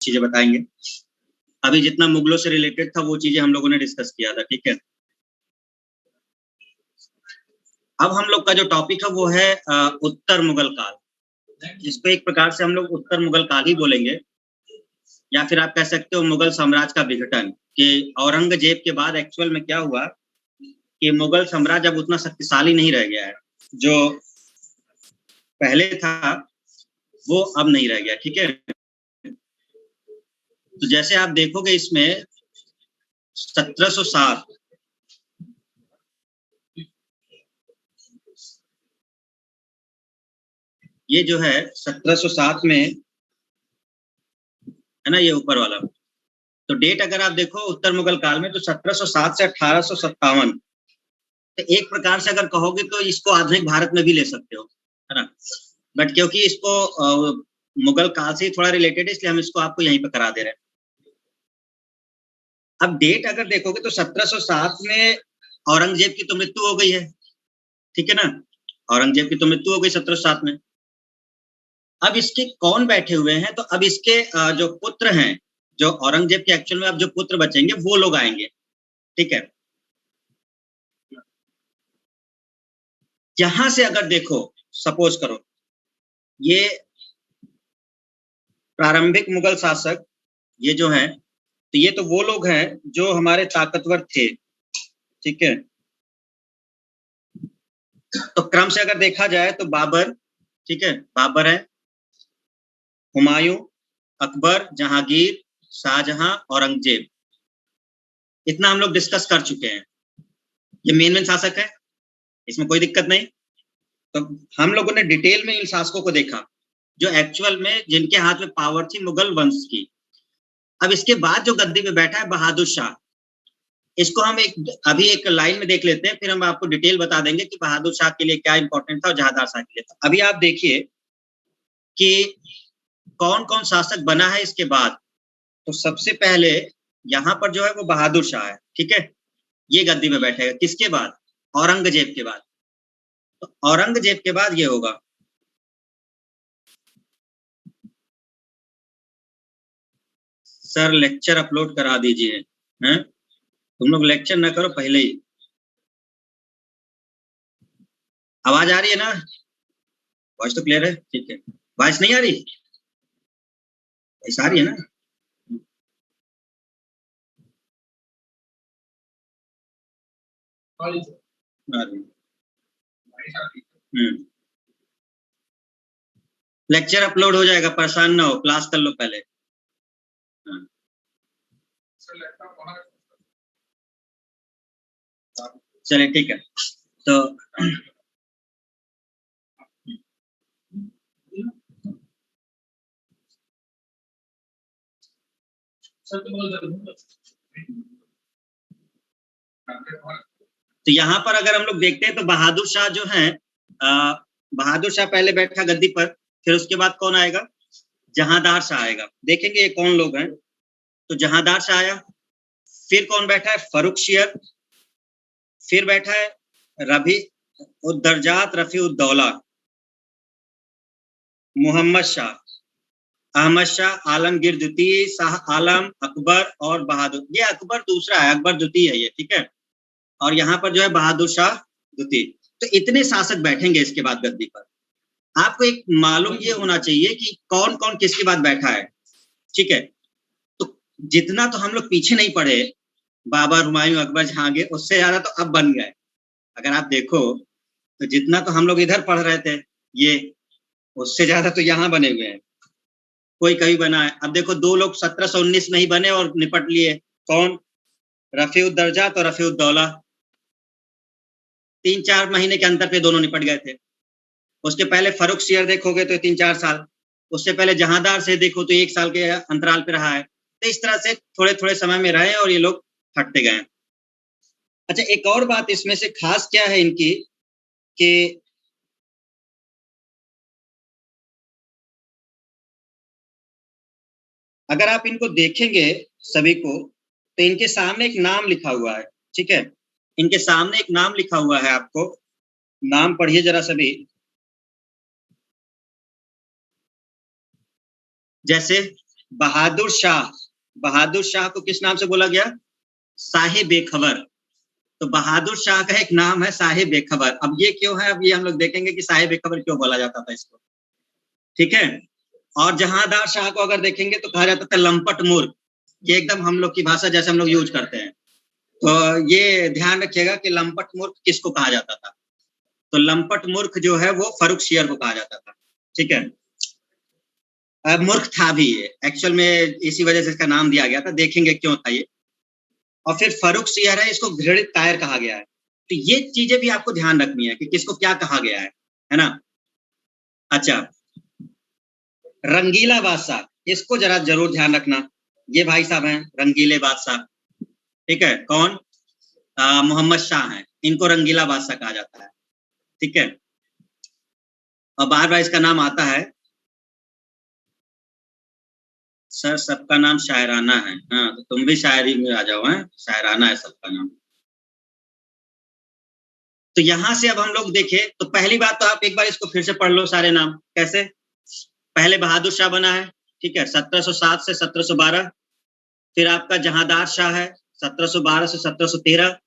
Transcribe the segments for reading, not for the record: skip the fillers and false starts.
चीजें बताएंगे। अभी जितना मुगलों से रिलेटेड था वो चीजें हम लोगों ने डिस्कस किया था, ठीक है। अब हम लोग का जो टॉपिक है वो है उत्तर मुगल काल, जिसको एक प्रकार से हम लोग उत्तर मुगल काल ही बोलेंगे, या फिर आप कह सकते हो मुगल साम्राज्य का विघटन। कि औरंगजेब के बाद एक्चुअल में क्या हुआ कि मुगल साम्राज्य अब उतना शक्तिशाली नहीं रह गया है, जो पहले था वो अब नहीं रह गया, ठीक है। तो जैसे आप देखोगे इसमें 1707 ये जो है 1707 में है ना, ये ऊपर वाला। तो डेट अगर आप देखो उत्तर मुगल काल में तो 1707 से 1857। तो एक प्रकार से अगर कहोगे तो इसको आधुनिक भारत में भी ले सकते हो, है ना। बट क्योंकि इसको मुगल काल से ही थोड़ा रिलेटेड है, इसलिए हम इसको आपको यहीं पे करा दे रहे हैं। अब डेट अगर देखोगे तो 1707 में औरंगजेब की तो मृत्यु हो गई है, ठीक है ना। औरंगजेब की तो मृत्यु हो गई 1707 में। अब इसके कौन बैठे हुए हैं, तो अब इसके जो पुत्र हैं, जो औरंगजेब के एक्चुअल में अब जो पुत्र बचेंगे वो लोग आएंगे, ठीक है। यहां से अगर देखो, सपोज करो ये प्रारंभिक मुगल शासक ये जो हैं, तो ये तो वो लोग हैं जो हमारे ताकतवर थे, ठीक है। तो क्रम से अगर देखा जाए तो बाबर, ठीक है, बाबर है, हुमायूं, अकबर, जहांगीर, शाहजहां, औरंगजेब। इतना हम लोग डिस्कस कर चुके हैं। ये मेन शासक है, इसमें कोई दिक्कत नहीं। तो हम लोगों ने डिटेल में इन शासकों को देखा जो एक्चुअल में जिनके हाथ में पावर थी मुगल वंश की। अब इसके बाद जो गद्दी पे बैठा है बहादुर शाह, इसको हम अभी एक लाइन में देख लेते हैं, फिर हम आपको डिटेल बता देंगे कि बहादुर शाह के लिए क्या इंपॉर्टेंट था और जहादार शाह के लिए था। अभी आप देखिए कि कौन कौन शासक बना है इसके बाद। तो सबसे पहले यहाँ पर जो है वो बहादुर शाह है, ठीक है। ये गद्दी में बैठेगा किसके बाद, औरंगजेब के बाद। तो औरंगजेब के बाद ये होगा। सर लेक्चर अपलोड करा दीजिए, हैं। तुम लोग लेक्चर ना करो पहले ही। आवाज आ रही है ना, वॉइस तो क्लियर है, ठीक है। वॉइस नहीं आ रही, वॉइस आ रही है ना। आ रही। हम्म, लेक्चर अपलोड हो जाएगा, परेशान ना हो, क्लास कर लो पहले। हाँ। चलिए ठीक है। तो तो यहाँ पर अगर हम लोग देखते हैं तो बहादुर शाह जो है, बहादुर शाह पहले बैठा गद्दी पर, फिर उसके बाद कौन आएगा, जहांदार शाह आएगा। देखेंगे ये कौन लोग हैं। तो जहांदार शाह आया, फिर कौन बैठा है, फरुख शेर, फिर बैठा है रबी उद्दरजात रफी उद्दौला, मोहम्मद शाह, अहमद शाह, आलमगीर द्वितीय, शाह आलम, अकबर और बहादुर। ये अकबर दूसरा है, अकबर द्वितीय है ये, ठीक है। और यहाँ पर जो है बहादुर शाह द्वितीय। तो इतने शासक बैठेंगे इसके बाद गद्दी पर। आपको एक मालूम ये होना चाहिए कि कौन कौन किसके बाद बैठा है, ठीक है। तो जितना तो हम लोग पीछे नहीं पड़े, बाबर, हुमायूं, अकबर, जहांगीर, उससे ज्यादा तो अब बन गए। अगर आप देखो तो जितना तो हम लोग इधर पढ़ रहे थे ये, उससे ज्यादा तो यहाँ बने हुए हैं। कोई कभी बना है, अब देखो दो लोग 1719 में ही बने और निपट लिए। कौन, रफी उद्दरजात और रफी उद्दौला। 3-4 महीने के अंतर पे दोनों निपट गए थे। उसके पहले फरुख शेर देखोगे तो 3-4 साल, उससे पहले जहांदार से देखो तो 1 साल के अंतराल पे रहा है। तो इस तरह से थोड़े थोड़े समय में रहे और ये लोग हटते गए। अच्छा, एक और बात इसमें से खास क्या है इनकी, कि अगर आप इनको देखेंगे सभी को, तो इनके सामने एक नाम लिखा हुआ है, ठीक है। इनके सामने एक नाम लिखा हुआ है, आपको नाम पढ़िए जरा सभी। जैसे बहादुर शाह, बहादुर शाह को किस नाम से बोला गया? साहिब बेखबर। तो बहादुर शाह का एक नाम है साहिब बेखबर। अब ये क्यों है, अब ये हम लोग देखेंगे कि साहिब बेखबर क्यों बोला जाता था इसको, ठीक है। और जहांदार शाह को अगर देखेंगे तो कहा जाता था लंपट मूर्ख। ये एकदम हम लोग की भाषा जैसे हम लोग यूज करते हैं। तो ये ध्यान रखिएगा कि लंपट मूर्ख किसको कहा जाता था। तो लंपट मूर्ख जो है वो फर्रुख सियर को कहा जाता था, ठीक है। मूर्ख था भी ये, एक्चुअल में इसी वजह से इसका नाम दिया गया था, देखेंगे क्यों था ये। और फिर फर्रुख सियर है, इसको घृणित कायर कहा गया है। तो ये चीजें भी आपको ध्यान रखनी है कि किसको क्या कहा गया है ना। अच्छा, रंगीला बादशाह, इसको जरा जरूर ध्यान रखना। ये भाई साहब हैं रंगीले बादशाह, ठीक है। कौन? मोहम्मद शाह हैं, इनको रंगीला बादशाह कहा जाता है, ठीक है। और बार बार इसका नाम आता है। सर सबका नाम शायराना है, हाँ तो तुम भी शायरी में आ जाओ, हैं शायराना है सबका नाम। तो यहां से अब हम लोग देखें तो पहली बात तो आप एक बार इसको फिर से पढ़ लो सारे नाम कैसे। पहले बहादुर शाह बना है, ठीक है, 1707 से 1712। फिर आपका जहांदार शाह है 1712 से 1713।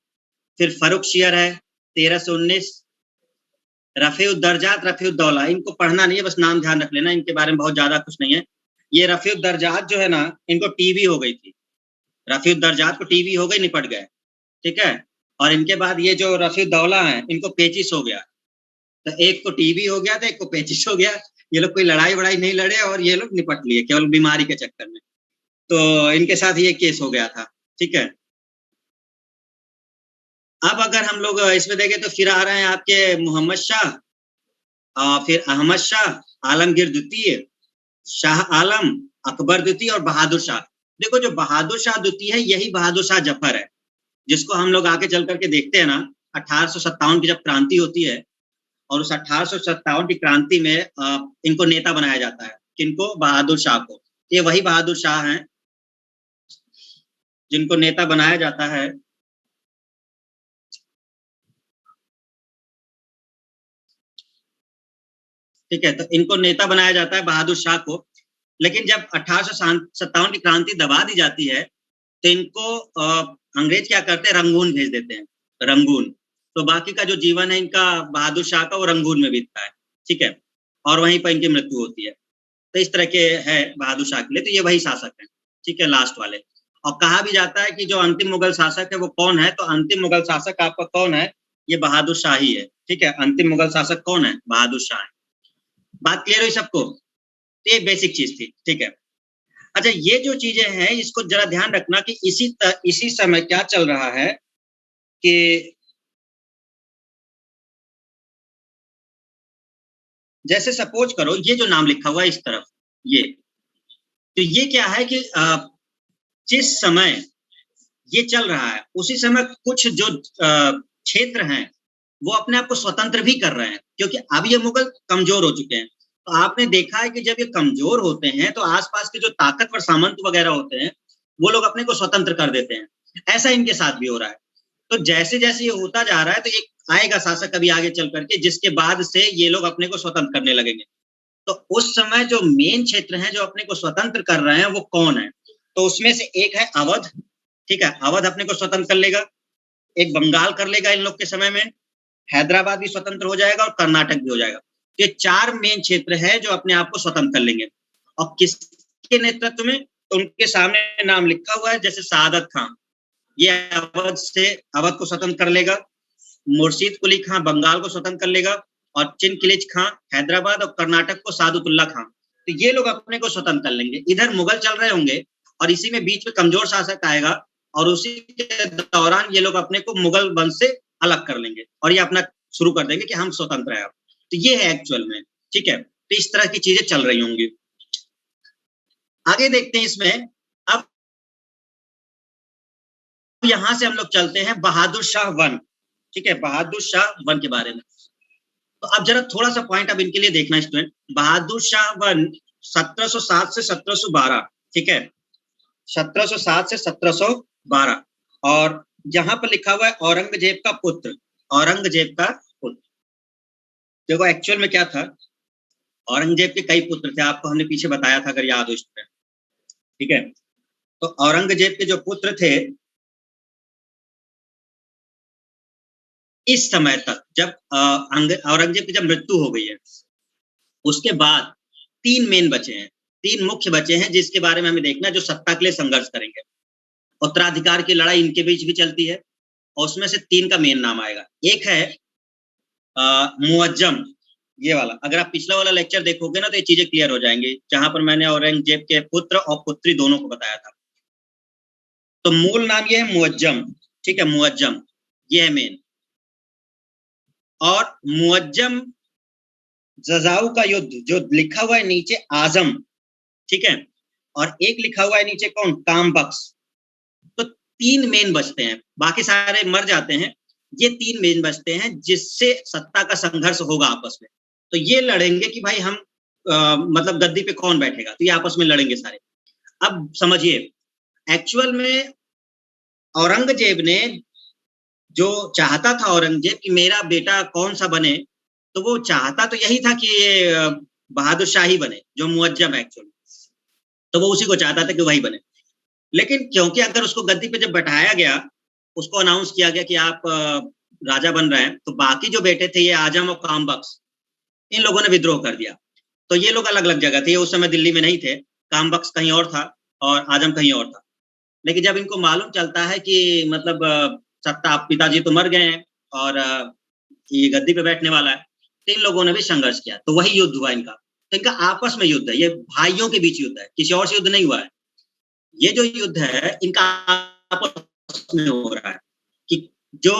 फिर फर्रुख सियर है 13 से 19। रफीउद्दर्जात रफीउद्दौला, इनको पढ़ना नहीं है, बस नाम ध्यान रख लेना, इनके बारे में बहुत ज्यादा कुछ नहीं है। ये रफीउद्दर्जात जो है ना, इनको टीबी हो गई थी। रफीउद्दर्जात को टीबी हो गई, निपट गए, ठीक है। और इनके बाद ये जो रफीउद्दौला है, इनको पेचिस हो गया। तो एक को टीबी हो गया था, एक को पेचिस हो गया। ये लोग कोई लड़ाई वड़ाई नहीं लड़े और ये लोग निपट लिए केवल बीमारी के चक्कर में। तो इनके साथ ये केस हो गया था, ठीक है। अब अगर हम लोग इसमें देखें तो फिर आ रहे हैं आपके मोहम्मद शाह, फिर अहमद शाह, आलमगीर द्वितीय, शाह आलम, अकबर द्वितीय और बहादुर शाह। देखो जो बहादुर शाह द्वितीय है, यही बहादुर शाह जफर है, जिसको हम लोग आगे चल करके देखते हैं ना। 1857 की जब क्रांति होती है, और उस 1857 की क्रांति में इनको नेता बनाया जाता है। किनको? बहादुर शाह को। ये वही बहादुर शाह हैं जिनको नेता बनाया जाता है। ठीक है, तो इनको नेता बनाया जाता है बहादुर शाह को। लेकिन जब 1857 की क्रांति दबा दी जाती है, तो इनको अंग्रेज क्या करते हैं, रंगून भेज देते हैं, रंगून। तो बाकी का जो जीवन है इनका बहादुर शाह का, वो रंगून में बीतता है, ठीक है। और वहीं पर इनकी मृत्यु होती है। तो इस तरह के है बहादुर शाह के लिए। तो ये वही शासक है, ठीक है, लास्ट वाले। और कहा भी जाता है कि जो अंतिम मुगल शासक है वो कौन है, तो अंतिम मुगल शासक आपका कौन है? ये बहादुर शाह ही है, ठीक है। अंतिम मुगल शासक कौन है? बहादुर शाह है। बात क्लियर हुई सबको? तो ये बेसिक चीज थी, ठीक है। अच्छा, ये जो चीजें हैं इसको जरा ध्यान रखना कि इसी समय क्या चल रहा है कि जैसे सपोज करो ये जो नाम लिखा हुआ है इस तरफ, ये तो ये क्या है कि जिस समय ये चल रहा है उसी समय कुछ जो क्षेत्र हैं वो अपने आप को स्वतंत्र भी कर रहे हैं, क्योंकि अब ये मुगल कमजोर हो चुके हैं। तो आपने देखा है कि जब ये कमजोर होते हैं तो आसपास के जो ताकतवर सामंत वगैरह होते हैं वो लोग अपने को स्वतंत्र कर देते हैं। ऐसा इनके साथ भी हो रहा है। तो जैसे जैसे ये होता जा रहा है तो एक आएगा शासक अभी आगे चल करके, जिसके बाद से ये लोग अपने को स्वतंत्र करने लगेंगे। तो उस समय जो मेन क्षेत्र हैं जो अपने को स्वतंत्र कर रहे हैं वो कौन है? तो उसमें से एक है अवध, ठीक है, अवध अपने को स्वतंत्र कर लेगा। एक बंगाल कर लेगा इन लोग के समय में। हैदराबाद भी स्वतंत्र हो जाएगा और कर्नाटक भी हो जाएगा। ये चार मेन क्षेत्र है जो अपने आप को स्वतंत्र कर लेंगे। और किसके नेतृत्व में? तो उनके सामने नाम लिखा हुआ है, जैसे सादत खां, ये अवध को स्वतंत्र कर लेगा। मुर्शीद कुली खां बंगाल को स्वतंत्र कर लेगा। और चिनकिलिच खां हैदराबाद और कर्नाटक को सादुतुल्ला खां। तो ये लोग अपने को स्वतंत्र कर लेंगे। इधर मुगल चल रहे होंगे और इसी में बीच में कमजोर शासक आएगा और उसी के दौरान ये लोग अपने को मुगल वंश से अलग कर लेंगे और ये अपना शुरू कर देंगे कि हम स्वतंत्र हैं। तो ये है एक्चुअल में, ठीक है। तो इस तरह की चीजें चल रही होंगी। आगे देखते हैं इसमें। अब यहां से हम लोग चलते हैं बहादुर शाह वन, ठीक है, बहादुर शाह वन के बारे में। तो अब जरा थोड़ा सा पॉइंट अब इनके लिए देखना स्टूडेंट। बहादुर शाह वन 1707 से 1712, ठीक है, 1707 से 1712। और यहाँ पर लिखा हुआ है औरंगजेब का पुत्र, औरंगजेब का पुत्र। देखो एक्चुअल में क्या था, औरंगजेब के कई पुत्र थे, आपको हमने पीछे बताया था अगर याद हो स्टूडेंट। ठीक है। तो औरंगजेब के जो पुत्र थे, इस समय तक जब औरंगजेब की जब मृत्यु हो गई है, उसके बाद 3 मेन बचे हैं, 3 मुख्य बचे हैं जिसके बारे में हमें देखना है, जो सत्ता के लिए संघर्ष करेंगे। उत्तराधिकार की लड़ाई इनके बीच भी चलती है और उसमें से 3 का मेन नाम आएगा। एक है मुअज्जम, ये वाला। अगर आप पिछला वाला लेक्चर देखोगे ना तो ये चीजें क्लियर हो जाएंगी, जहां पर मैंने औरंगजेब के पुत्र और पुत्री दोनों को बताया था। तो मूल नाम ये है मुअज्जम, ठीक है, मुअज्जम ये है मेन। और मुअज्जम जजाऊ का युद्ध, जो लिखा हुआ है नीचे आजम, ठीक है, और एक लिखा हुआ है नीचे कौन, काम बख्श। तो 3 मेन बचते हैं, बाकी सारे मर जाते हैं, ये 3 मेन बचते हैं जिससे सत्ता का संघर्ष होगा आपस में। तो ये लड़ेंगे कि भाई हम मतलब गद्दी पे कौन बैठेगा, तो ये आपस में लड़ेंगे सारे। अब समझिए, एक्चुअल में औरंगजेब ने जो चाहता था, औरंगजेब कि मेरा बेटा कौन सा बने, तो वो चाहता तो यही था कि ये बहादुर शाही बने, जो मुअज्जम है एक्चुअली, तो वो उसी को चाहता था कि वही बने। लेकिन क्योंकि अगर उसको गद्दी पे जब बैठाया गया, उसको अनाउंस किया गया कि आप राजा बन रहे हैं, तो बाकी जो बेटे थे, ये आजम और काम बख्श, इन लोगों ने विद्रोह कर दिया। तो ये लोग अलग अलग जगह थे, ये उस समय दिल्ली में नहीं थे, काम बख्श कहीं और था और आजम कहीं और था। लेकिन जब इनको मालूम चलता है कि मतलब सत्ता, पिताजी तो मर गए हैं और ये गद्दी पे बैठने वाला है, तो इन लोगों ने भी संघर्ष किया, तो वही युद्ध हुआ इनका। तो इनका आपस में युद्ध है, ये भाइयों के बीच युद्ध है, किसी और से युद्ध नहीं हुआ है। ये जो युद्ध है इनका आपस में हो रहा है कि जो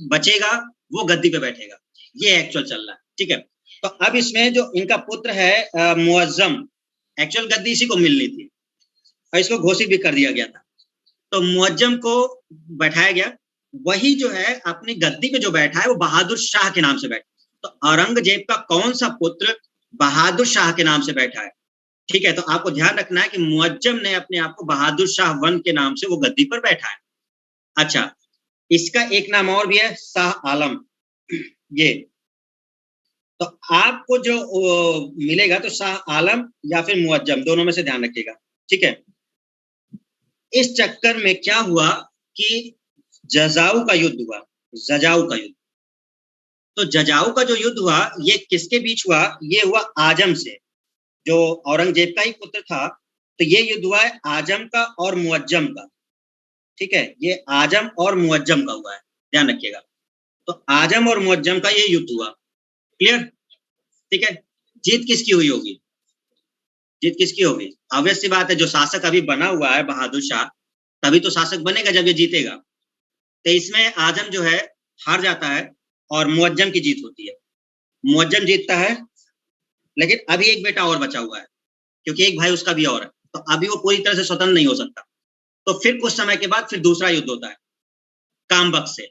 बचेगा वो गद्दी पे बैठेगा, ये एक्चुअल चल रहा है, ठीक है। तो अब इसमें जो इनका पुत्र है मुअज्जम, एक्चुअल गद्दी इसी को मिलनी थी और इसको घोषित भी कर दिया गया था। तो मुअज्जम को बैठाया गया, वही जो है अपनी गद्दी पे जो बैठा है वो बहादुर शाह के नाम से बैठा। तो औरंगजेब का कौन सा पुत्र बहादुर शाह के नाम से बैठा है, ठीक है। तो आपको ध्यान रखना है कि मुअज्जम ने अपने आप को बहादुर शाह वन के नाम से वो गद्दी पर बैठा है। अच्छा, इसका एक नाम और भी है, शाह आलम। ये तो आपको जो मिलेगा तो शाह आलम या फिर मुअज्जम, दोनों में से ध्यान रखिएगा, ठीक है। इस चक्कर में क्या हुआ कि जजाऊ का युद्ध हुआ, जजाऊ का युद्ध। तो जजाऊ का जो युद्ध हुआ, ये किसके बीच हुआ, ये हुआ आजम से, जो औरंगजेब का ही पुत्र था। तो ये युद्ध हुआ है आजम का और मुअज्जम का, ठीक है, ये आजम और मुअज्जम का हुआ है, ध्यान रखिएगा। तो आजम और मुअज्जम का ये युद्ध हुआ, क्लियर, ठीक है। जीत किसकी हुई होगी, जीत किसकी होगी, ऑब्वियस सी बात है, जो शासक अभी बना हुआ है बहादुर शाह, तभी तो शासक बनेगा जब ये जीतेगा। तो इसमें आजम जो है हार जाता है और मुअज्जम की जीत होती है। मुअज्जम जीतता है, लेकिन अभी एक बेटा और बचा हुआ है, क्योंकि एक भाई उसका भी और है, तो अभी वो पूरी तरह से स्वतंत्र नहीं हो सकता। तो फिर कुछ समय के बाद फिर दूसरा युद्ध होता है काम बख्श से,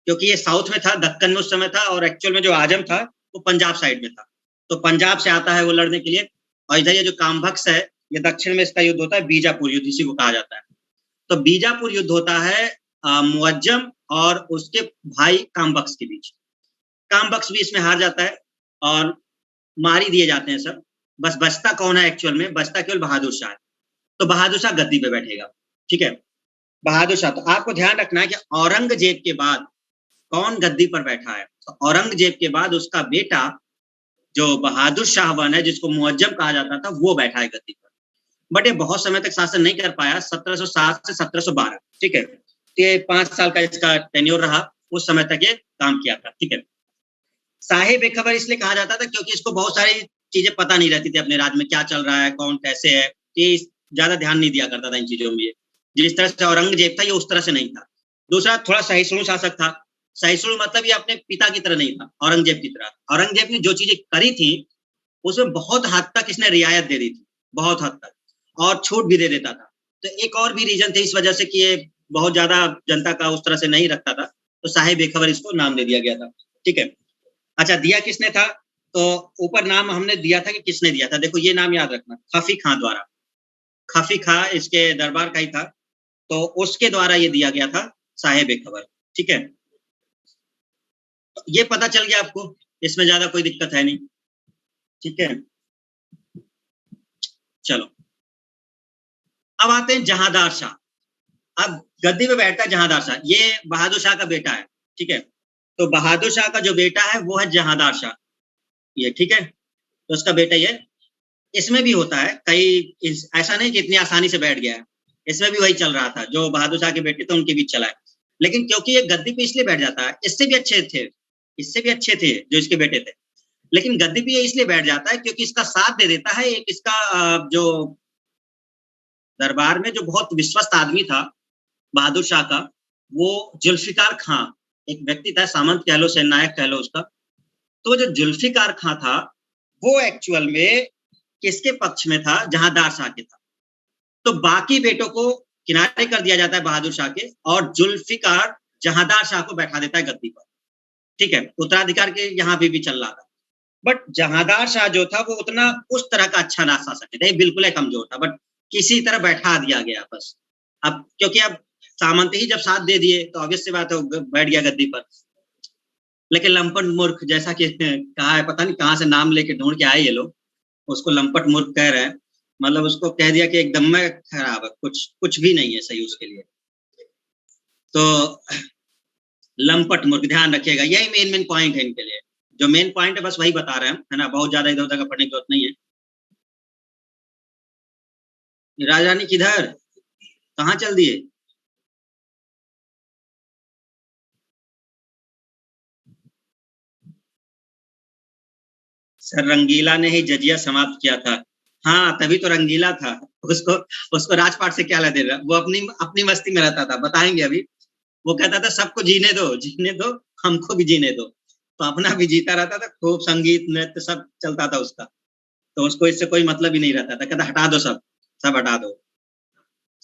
क्योंकि ये साउथ में था, दक्कन में उस समय था, और एक्चुअल में जो आजम था वो पंजाब साइड में था। तो पंजाब से आता है वो लड़ने के लिए, और इधर ये जो काम बख्श है, ये दक्षिण में इसका युद्ध होता है, बीजापुर युद्ध इसी को कहा जाता है। तो बीजापुर युद्ध होता है मुअज्जम और उसके भाई काम बख्श के बीच। काम बख्श भी इसमें हार जाता है और मार ही दिए जाते हैं सब। बस बचता कौन है एक्चुअल में, बचता केवल बहादुर शाह। तो बहादुर शाह गद्दी पे बैठेगा, ठीक है, बहादुर शाह। तो आपको ध्यान रखना है कि औरंगजेब के बाद कौन गद्दी पर बैठा है, तो औरंगजेब के बाद उसका बेटा जो बहादुर शाह वन है, जिसको मुअज्जम कहा जाता था, वो बैठा है गद्दी पर। बट ये बहुत समय तक शासन नहीं कर पाया, 1707 से 1712, ठीक है। तो ये 5 साल का इसका टेन्योर रहा, उस समय तक ये काम किया था, ठीक है। साहिब बेखबर इसलिए कहा जाता था क्योंकि इसको बहुत सारी चीजें पता नहीं रहती थी, अपने राज्य में क्या चल रहा है, कौन कैसे है, ये ज्यादा ध्यान नहीं दिया करता था इन चीजों में। जिस तरह से औरंगजेब था, ये उस तरह से नहीं था। दूसरा, थोड़ा सहिष्णु शासक था। सहिष्णु मतलब ये अपने पिता की तरह नहीं था, औरंगजेब की तरह। औरंगजेब ने जो चीजें करी थी उसमें बहुत हद तक इसने रियायत दे दी थी, बहुत हद तक, और छूट भी दे देता था। तो एक और भी रीजन थे इस वजह से कि ये बहुत ज्यादा जनता का उस तरह से नहीं रखता था, तो साहिब बेखबर इसको नाम दे दिया गया था, ठीक है। अच्छा, दिया किसने था, तो ऊपर नाम हमने दिया था कि किसने दिया था, देखो ये नाम याद रखना, खफी खां द्वारा। खफी खां इसके दरबार का ही था, तो उसके द्वारा ये दिया गया था साहिब बेखबर, ठीक है। तो ये पता चल गया आपको, इसमें ज्यादा कोई दिक्कत है नहीं, ठीक है। चलो अब आते हैं जहांदार शाह। अब गद्दी पे बैठता है जहांदार शाह, ये बहादुर शाह का बेटा है, ठीक है। तो बहादुर शाह का जो बेटा है वो है जहांदार शाह, ये ठीक है। तो उसका बेटा ये, इसमें भी होता है कई, ऐसा नहीं कि इतनी आसानी से बैठ गया है, इसमें भी वही चल रहा था जो बहादुर शाह के बेटे थे उनके बीच चला है। लेकिन क्योंकि ये गद्दी पे इसलिए बैठ जाता है, इससे भी अच्छे थे, इससे भी अच्छे थे जो इसके बेटे थे, लेकिन गद्दी पे ये इसलिए बैठ जाता है क्योंकि इसका साथ दे देता है एक इसका जो दरबार में जो बहुत विश्वस्त आदमी था बहादुर शाह का, वो जुल्फिकार खां एक व्यक्ति था, सामंत कह लो सेनायक कह लो उसका। तो जो जुल्फिकार खां था वो एक्चुअल में किसके पक्ष में था? जहांदार शाह के था। तो बाकी बेटों को किनारे कर दिया जाता है बहादुर शाह के, और जुल्फिकार जहांदार शाह को बैठा देता है गद्दी पर, ठीक है। उत्तराधिकार के यहाँ भी चल रहा था, बट जहांदार शाह जो था वो उतना उस तरह का अच्छा ना शासक था, बिल्कुल ही कमजोर था, बट किसी तरह बैठा दिया गया बस। अब क्योंकि अब सामंत ही जब साथ दे दिए तो ऑब्वियस सी बात है बैठ गया गद्दी पर। लेकिन लंपट मूर्ख, जैसा कि कहा है, पता नहीं कहाँ से नाम लेके ढूंढ के आए ये लोग, उसको लंपट मूर्ख कह रहे हैं, मतलब उसको कह दिया कि एकदम में खराब है, कुछ भी नहीं है सही उसके लिए। तो लंपट मूर्ख, ध्यान रखिएगा, यही मेन पॉइंट है इनके लिए, जो मेन पॉइंट है बस वही बता रहे हैं हम, है ना, बहुत ज्यादा इधर उधर का पढ़ने की जरूरत नहीं है। राजरानी किधर, कहाँ चल दिए? सर रंगीला ने ही जजिया समाप्त किया था। हाँ तभी तो रंगीला था, उसको उसको राजपाट से क्या लेते रहा, वो अपनी अपनी मस्ती में रहता था, बताएंगे अभी। वो कहता था सबको जीने दो, जीने दो, हमको भी जीने दो, तो अपना भी जीता रहता था, खूब संगीत नृत्य सब चलता था उसका, तो उसको इससे कोई मतलब ही नहीं रहता था, कहता हटा दो सब, सब हटा दो,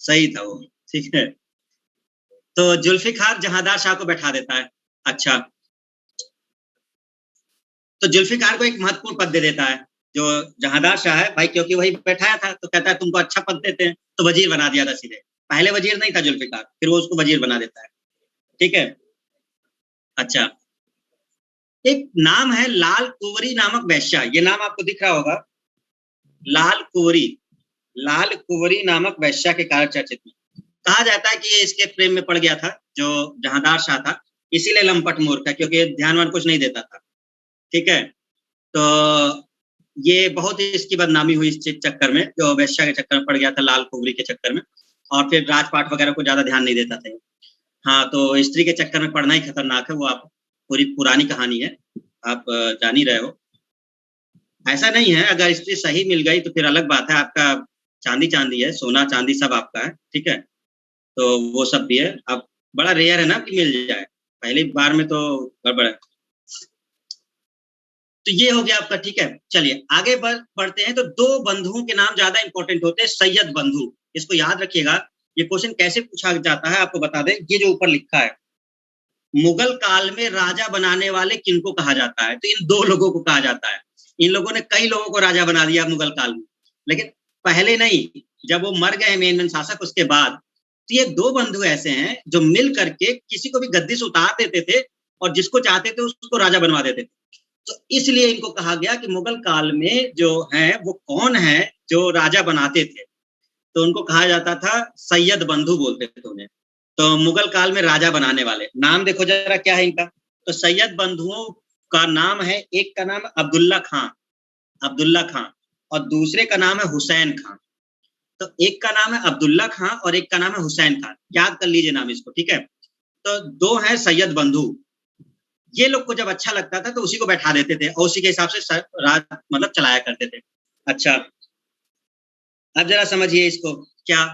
सही था वो, ठीक है। तो जुल्फिकार जहांदार शाह को बैठा देता है। अच्छा, तो जुल्फिकार को एक महत्वपूर्ण पद दे देता है जो जहांदार शाह है भाई, क्योंकि वही बैठाया था, तो कहता है तुमको अच्छा पद देते हैं, तो वजीर बना दिया था सीधे। पहले वजीर नहीं था जुल्फिकार, फिर वो उसको वजीर बना देता है, ठीक है। अच्छा, एक नाम है लाल कुंवरी नामक वैश्या, ये नाम आपको दिख रहा होगा, लाल कुंवरी, लाल कुंवरी नामक वैश्या के कारण चर्चित में। कहा जाता है कि ये इसके प्रेम में पड़ गया था जो जहांदार शाह था, इसीलिए लंपट मूर्ख है, क्योंकि ध्यान कुछ नहीं देता था, ठीक है। तो ये बहुत ही इसकी बदनामी हुई इस चक्कर में, जो वैश्या के चक्कर में पड़ गया था, लाल कुंवरी के चक्कर में, और फिर राजपाट वगैरह को ज्यादा ध्यान नहीं देता था। हाँ, तो स्त्री के चक्कर में पड़ना ही खतरनाक है, वो आप पूरी पुरानी कहानी है, आप जान ही रहे हो। ऐसा नहीं है, अगर स्त्री सही मिल गई तो फिर अलग बात है, आपका चांदी चांदी है, सोना चांदी सब आपका है, ठीक है। तो वो सब भी है, अब बड़ा रेयर है ना कि मिल जाए, पहली बार में तो गड़बड़ है। तो ये हो गया आपका, ठीक है। चलिए आगे बढ़ते हैं। तो दो बंधुओं के नाम ज्यादा इंपॉर्टेंट होते हैं, सैयद बंधु, इसको याद रखिएगा। ये क्वेश्चन कैसे पूछा जाता है आपको बता दें, ये जो ऊपर लिखा है, मुगल काल में राजा बनाने वाले किनको कहा जाता है? तो इन दो लोगों को कहा जाता है। इन लोगों ने कई लोगों को राजा बना दिया मुगल काल में, लेकिन पहले नहीं, जब वो मर गए मेन शासक उसके बाद। तो ये दो बंधु ऐसे हैं जो मिल करके किसी को भी गद्दी से उतार देते थे, और जिसको चाहते थे उसको राजा बनवा देते थे। तो इसलिए इनको कहा गया कि मुगल काल में जो है वो कौन है जो राजा बनाते थे, तो उनको कहा जाता था सैयद बंधु बोलते थे उन्हें। तो मुगल काल में राजा बनाने वाले, नाम देखो जरा क्या है इनका। तो सैयद बंधुओं का नाम है, एक का नाम है अब्दुल्ला खां, अब्दुल्ला खां, और दूसरे का नाम है हुसैन खां। तो एक का नाम है अब्दुल्ला खां और एक का नाम है हुसैन खां, याद कर लीजिए नाम इसको, ठीक है। तो दो है सैयद बंधु, ये लोग को जब अच्छा लगता था तो उसी को बैठा देते थे, और उसी के हिसाब से राज मतलब चलाया करते थे। अच्छा, अब जरा समझिए इसको, क्या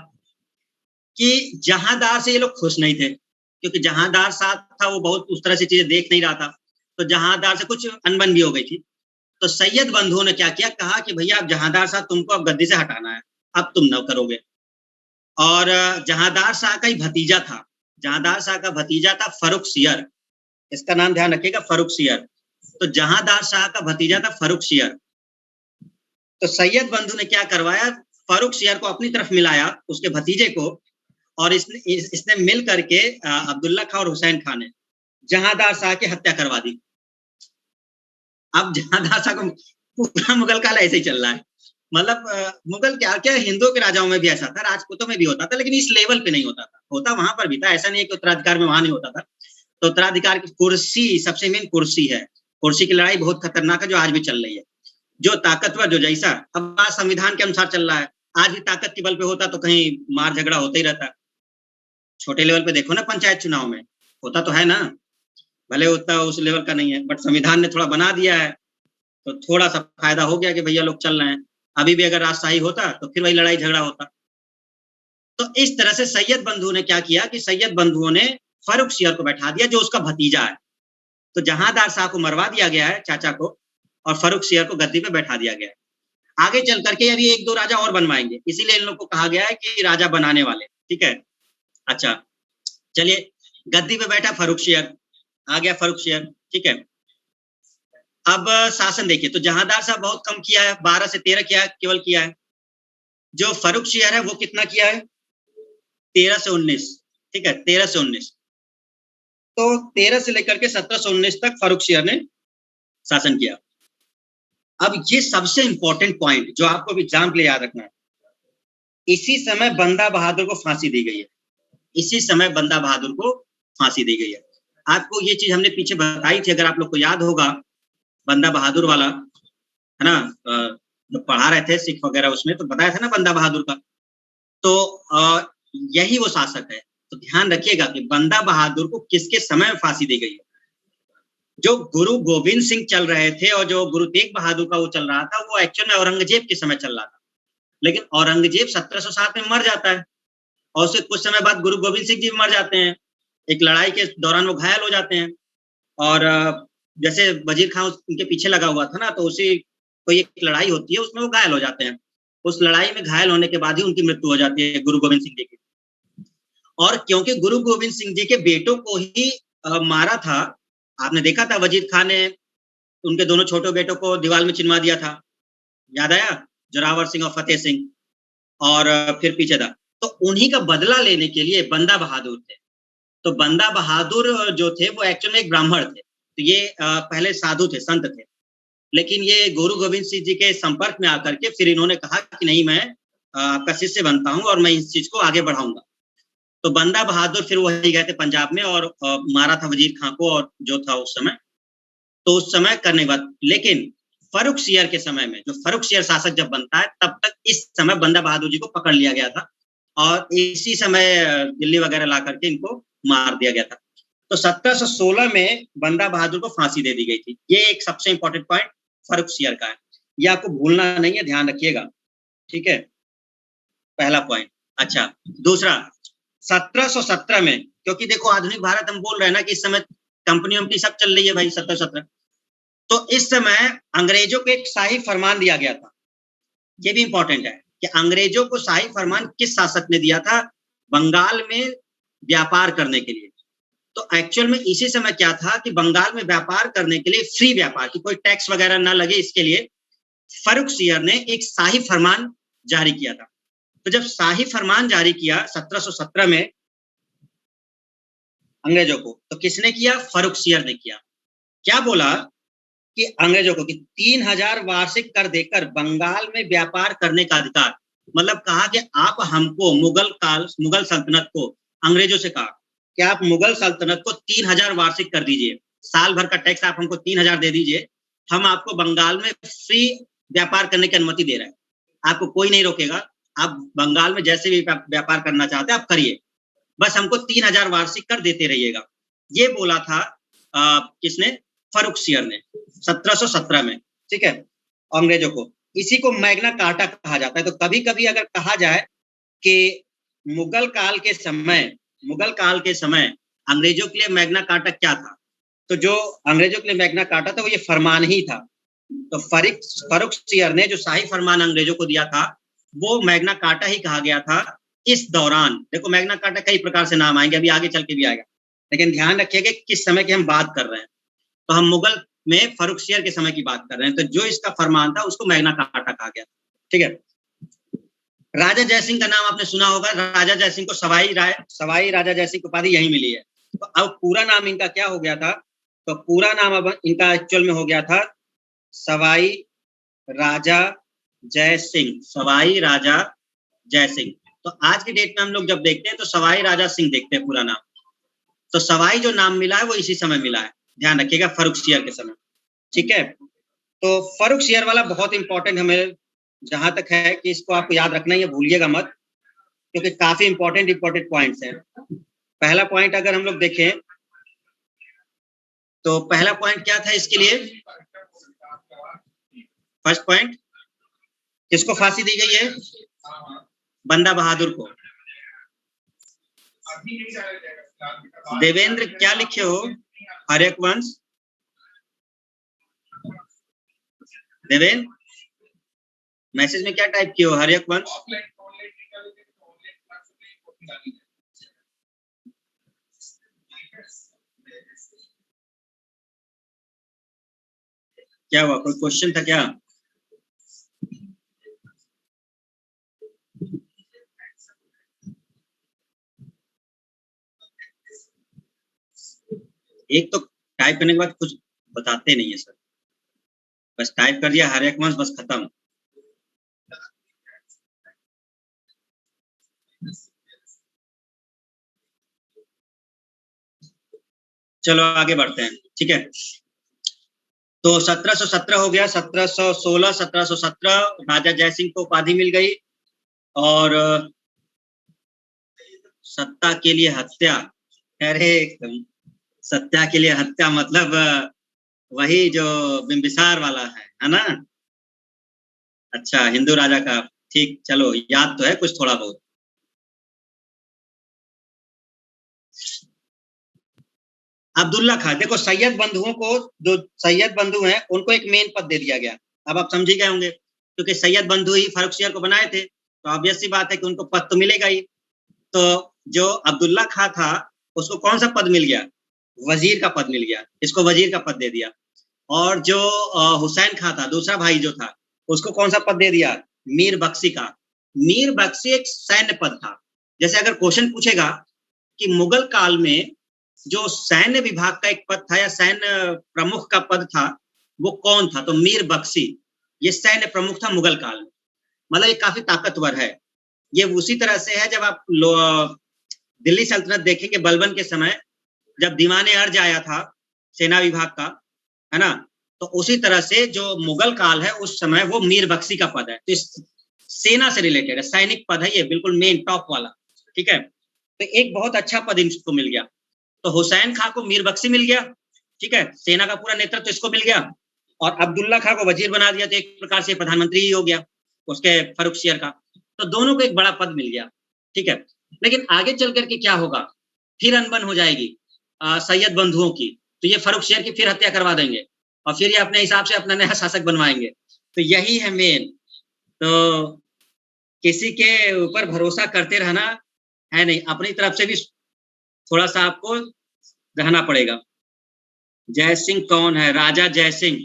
कि जहांदार से ये लोग खुश नहीं थे, क्योंकि जहांदार साथ था वो बहुत उस तरह से चीजें देख नहीं रहा था, तो जहांदार से कुछ अनबन भी हो गई थी। तो सैयद बंधुओं ने क्या किया, कहा कि भैया अब जहांदार साहब तुमको अब गद्दी से हटाना है, अब तुम न करोगे। और जहांदार शाह का ही भतीजा था, जहांदार शाह का भतीजा था फरुख सियर, इसका नाम ध्यान रखिएगा, फरुख सियर। तो जहांदार शाह का भतीजा था फरुख सियर। तो सैयद बंधु ने क्या करवाया, फरुख सियर को अपनी तरफ मिलाया, उसके भतीजे को, और इसने मिल करके अब्दुल्ला खां और हुसैन खान ने जहांदार शाह की हत्या करवा दी। अब जहांदार शाह को पूरा मुगल काल ऐसे ही चल रहा है, मतलब मुगल क्या क्या हिंदुओं के राजाओं में भी ऐसा था, राजपूतों में भी होता था, लेकिन इस लेवल पे नहीं होता था। होता वहां पर भी था, ऐसा नहीं है कि उत्तराधिकार में वहां नहीं होता था। तो उत्तराधिकार की कुर्सी, सबसे मेन कुर्सी है। कुर्सी की लड़ाई बहुत खतरनाक है, जो आज भी चल रही है। जो ताकतवर, जो जैसा, अब आज संविधान के अनुसार चल रहा है, आज भी ताकत के बल पे होता तो कहीं मार झगड़ा होता ही रहता। छोटे लेवल पे देखो ना, पंचायत चुनाव में होता तो है ना, भले उतना उस लेवल का नहीं है, बट संविधान ने थोड़ा बना दिया है, तो थोड़ा सा फायदा हो गया कि भैया लोग चल रहे हैं। अभी भी अगर राजशाही होता तो फिर वही लड़ाई झगड़ा होता। तो इस तरह से सैयद बंधु ने क्या किया कि सैयद बंधुओं ने फर्रुख सियर को बैठा दिया, जो उसका भतीजा है। तो जहांदार शाह को मरवा दिया गया है, चाचा को, और फर्रुख सियर को गद्दी पे बैठा दिया गया है। आगे चल करके अभी एक दो राजा और बनवाएंगे, इसीलिए इन लोग को कहा गया है कि राजा बनाने वाले, ठीक है। अच्छा, चलिए, गद्दी पे बैठा फर्रुख सियर, आ गया फर्रुख सियर, ठीक है। अब शासन देखिए, तो जहांदार साहब बहुत कम किया है, 12 से 13 किया, केवल किया है। जो फर्रुख सियर है वो कितना किया है, 13 से 19, ठीक है, 13 से 19। तो 13 से लेकर के 1719 तक फर्रुख सियर ने शासन किया। अब ये सबसे इंपॉर्टेंट पॉइंट जो आपको एग्जाम के लिए याद रखना है, इसी समय बंदा बहादुर को फांसी दी गई है। इसी समय बंदा बहादुर को फांसी दी गई है। आपको ये चीज हमने पीछे बताई थी, अगर आप लोग को याद होगा, बंदा बहादुर वाला, है ना, जो पढ़ा रहे थे सिख वगैरह, उसमें तो बताया था ना बंदा बहादुर का। तो यही वो शासक है। तो ध्यान रखिएगा कि बंदा बहादुर को किसके समय में फांसी दी गई है। जो गुरु गोविंद सिंह चल रहे थे और जो गुरु तेग बहादुर का वो चल रहा था, वो एक्चुअल में औरंगजेब के समय चल रहा था। लेकिन औरंगजेब 1707 में मर जाता है, और उससे कुछ समय बाद गुरु गोविंद सिंह जी भी मर जाते हैं। एक लड़ाई के दौरान वो घायल हो जाते हैं, और जैसे वजीर खान उनके पीछे लगा हुआ था ना, तो उसी कोई एक लड़ाई होती है, उसमें वो घायल हो जाते हैं। उस लड़ाई में घायल होने के बाद ही उनकी मृत्यु हो जाती है, गुरु गोविंद सिंह जी की। और क्योंकि गुरु गोविंद सिंह जी के बेटों को ही मारा था, आपने देखा था वजीर खान ने उनके दोनों छोटे बेटों को दीवार में चिनवा दिया था, याद आया, जोरावर सिंह और फतेह सिंह, और फिर पीछे था। तो उन्हीं का बदला लेने के लिए बंदा बहादुर थे। तो बंदा बहादुर जो थे वो एक्चुअली एक ब्राह्मण थे। तो ये पहले साधु थे, संत थे, लेकिन ये गुरु गोविंद सिंह जी के संपर्क में आकर के फिर इन्होंने कहा कि नहीं, मैं आपका शिष्य बनता हूं और मैं इस चीज को आगे बढ़ाऊंगा। तो बंदा बहादुर फिर वही गए थे पंजाब में, और मारा था वजीर खां को, और जो था उस समय, तो उस समय करने के बाद, लेकिन फर्रुख सियर के समय में, जो फर्रुख सियर शासक जब बनता है, तब तक इस समय बंदा बहादुर जी को पकड़ लिया गया था, और इसी समय दिल्ली वगैरह ला करके इनको मार दिया गया था। तो 1716 में बंदा बहादुर को फांसी दे दी गई थी। ये एक सबसे इंपॉर्टेंट पॉइंट फर्रुख सियर का है, ये आपको भूलना नहीं है, ध्यान रखिएगा, ठीक है, पहला पॉइंट। अच्छा, दूसरा, 1717 में, क्योंकि देखो आधुनिक भारत हम बोल रहे हैं ना कि इस समय कंपनी वंपनी सब चल रही है भाई, 1717। तो इस समय अंग्रेजों को एक शाही फरमान दिया गया था। ये भी इंपॉर्टेंट है कि अंग्रेजों को शाही फरमान किस शासक ने दिया था, बंगाल में व्यापार करने के लिए। तो एक्चुअल में इसी समय क्या था कि बंगाल में व्यापार करने के लिए, फ्री व्यापार, की कोई टैक्स वगैरह ना लगे, इसके लिए फर्रुख सियर ने एक शाही फरमान जारी किया था। तो जब शाही फरमान जारी किया 1717 में अंग्रेजों को, तो किसने किया, फर्रुख सियर ने किया। क्या बोला कि अंग्रेजों को कि 3000 वार्षिक कर देकर बंगाल में व्यापार करने का अधिकार, मतलब कहा कि आप हमको मुगल सल्तनत को, अंग्रेजों से कहा कि आप मुगल सल्तनत को 3000 वार्षिक कर दीजिए, साल भर का टैक्स आप हमको 3000 दे दीजिए, हम आपको बंगाल में फ्री व्यापार करने की अनुमति दे रहे हैं, आपको कोई नहीं रोकेगा, आप बंगाल में जैसे भी व्यापार करना चाहते हैं आप करिए, बस हमको 3000 वार्षिक कर देते रहिएगा। ये बोला था किसने, फर्रुख सियर ने, 1717 में, ठीक है, अंग्रेजों को। इसी को मैग्ना कार्टा कहा जाता है। तो कभी कभी अगर कहा जाए कि मुगल काल के समय अंग्रेजों के लिए मैग्ना कार्टा क्या था, तो जो अंग्रेजों के लिए मैग्ना कार्टा था वो ये फरमान ही था। तो फर्रुख सियर ने जो शाही फरमान अंग्रेजों को दिया था, वो मैग्ना कार्टा ही कहा गया था। इस दौरान देखो, मैग्ना कार्टा कई प्रकार से नाम आएंगे, अभी आगे चल के भी आएगा, लेकिन ध्यान रखिएगा किस समय की हम बात कर रहे हैं। तो हम मुगल में फर्रुख सियर के समय की बात कर रहे हैं। तो जो इसका फरमान था उसको मैग्ना कार्टा कहा गया, ठीक है। राजा जयसिंह का नाम आपने सुना होगा, राजा जयसिंह को सवाई राजा जयसिंह की उपाधि यही मिली है। तो अब पूरा नाम इनका क्या हो गया था, तो पूरा नाम अब इनका एक्चुअल में हो गया था सवाई राजा जय सिंह, सवाई राजा जय सिंह। तो आज की डेट में हम लोग जब देखते हैं तो सवाई राजा सिंह देखते हैं पूरा नाम। तो सवाई जो नाम मिला है वो इसी समय मिला है, ध्यान रखिएगा, फर्रुखसियर के समय। ठीक है, तो फर्रुखसियर वाला बहुत इंपॉर्टेंट हमें जहां तक है कि इसको आपको याद रखना है, भूलिएगा मत, क्योंकि काफी इंपॉर्टेंट पॉइंट्स हैं। पहला पॉइंट अगर हम लोग देखें तो पहला पॉइंट क्या था इसके लिए? फर्स्ट पॉइंट, किसको फांसी दी गई है? बंदा बहादुर को। देवेंद्र क्या लिखे हो? हर्यकवंश। देवेंद्र मैसेज में क्या टाइप किए हो? हर्यकवंश। क्या हुआ, कोई क्वेश्चन था क्या? एक तो टाइप करने के बाद कुछ बताते नहीं है सर, बस टाइप कर दिया हर्यकवंश, बस खत्म। चलो आगे बढ़ते हैं, ठीक है। तो 1717 हो गया, 1716, 1717 राजा जयसिंह को उपाधि मिल गई। और सत्ता के लिए हत्या, अरे सत्या के लिए हत्या मतलब वही जो बिंबिसार वाला है ना? अच्छा, हिंदू राजा का, ठीक, चलो याद तो है कुछ थोड़ा बहुत। अब्दुल्ला खां, देखो सैयद बंधुओं को, जो सैयद बंधु हैं उनको एक मेन पद दे दिया गया। अब आप समझ ही गए होंगे, क्योंकि सैयद बंधु ही फर्रुखसियर को बनाए थे, तो ऑब्वियस सी बात है कि उनको पद तो मिलेगा ही। तो जो अब्दुल्ला खां था उसको कौन सा पद मिल गया? वजीर का पद मिल गया, इसको वजीर का पद दे दिया। और जो हुसैन खां था, दूसरा भाई जो था, उसको कौन सा पद दे दिया? मीर बख्शी का। मीर बख्शी एक सैन्य पद था। जैसे अगर क्वेश्चन पूछेगा कि मुगल काल में जो सैन्य विभाग का एक पद था या सैन्य प्रमुख का पद था, वो कौन था? तो मीर बख्शी, ये सैन्य प्रमुख था मुगल काल में। मतलब ये काफी ताकतवर है। ये उसी तरह से है, जब आप दिल्ली सल्तनत देखेंगे बलबन के समय, जब दीवाने अर्ज आया था सेना विभाग का, है ना? तो उसी तरह से जो मुगल काल है उस समय वो मीर बख्शी का पद है। तो इस सेना से रिलेटेड है, सैनिक पद है ये, बिल्कुल मेन टॉप वाला। ठीक है, तो एक बहुत अच्छा पद इनको मिल गया। तो हुसैन खां को मीर बख्शी मिल गया, ठीक है, सेना का पूरा नेतृत्व इसको मिल गया। और अब्दुल्ला खां को वजीर बना दिया, तो एक प्रकार से प्रधानमंत्री ही हो गया उसके फर्रुखसियर का। तो दोनों को एक बड़ा पद मिल गया, ठीक है। लेकिन आगे चल करके क्या होगा? फिर अनबन हो जाएगी सैयद बंधुओं की, तो ये फर्रुखसियर की फिर हत्या करवा देंगे और फिर ये अपने हिसाब से अपना नया शासक बनवाएंगे। तो यही है मेन। तो किसी के ऊपर भरोसा करते रहना है नहीं, अपनी तरफ से भी थोड़ा सा आपको रहना पड़ेगा। जय सिंह कौन है? राजा जय सिंह,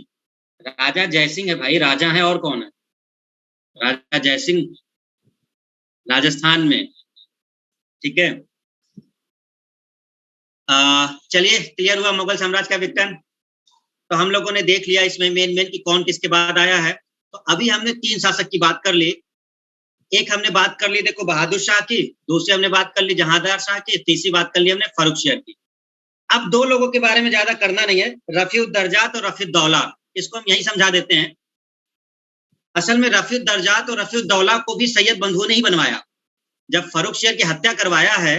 राजा जय सिंह है भाई, राजा है और कौन है? राजा जय सिंह राजस्थान में, ठीक है। चलिए, क्लियर हुआ मुगल साम्राज्य का विघटन। तो हम लोगों ने देख लिया इसमें मेन मेन कि कौन किसके बाद आया है। तो अभी हमने 3 शासक की बात कर ली। एक हमने बात कर ली देखो बहादुर शाह की, दूसरी हमने बात कर ली जहांदार शाह की, तीसरी बात कर ली हमने फर्रुखसियर की। अब 2 लोगों के बारे में ज्यादा करना नहीं है, रफीउद्दर्जात और रफीउद्दौला, इसको हम यही समझा देते हैं। असल में रफीउद्दर्जात और रफीउद्दौला को भी सैयद बंधुओं ने ही बनवाया। जब फर्रुखसियर की हत्या करवाया है,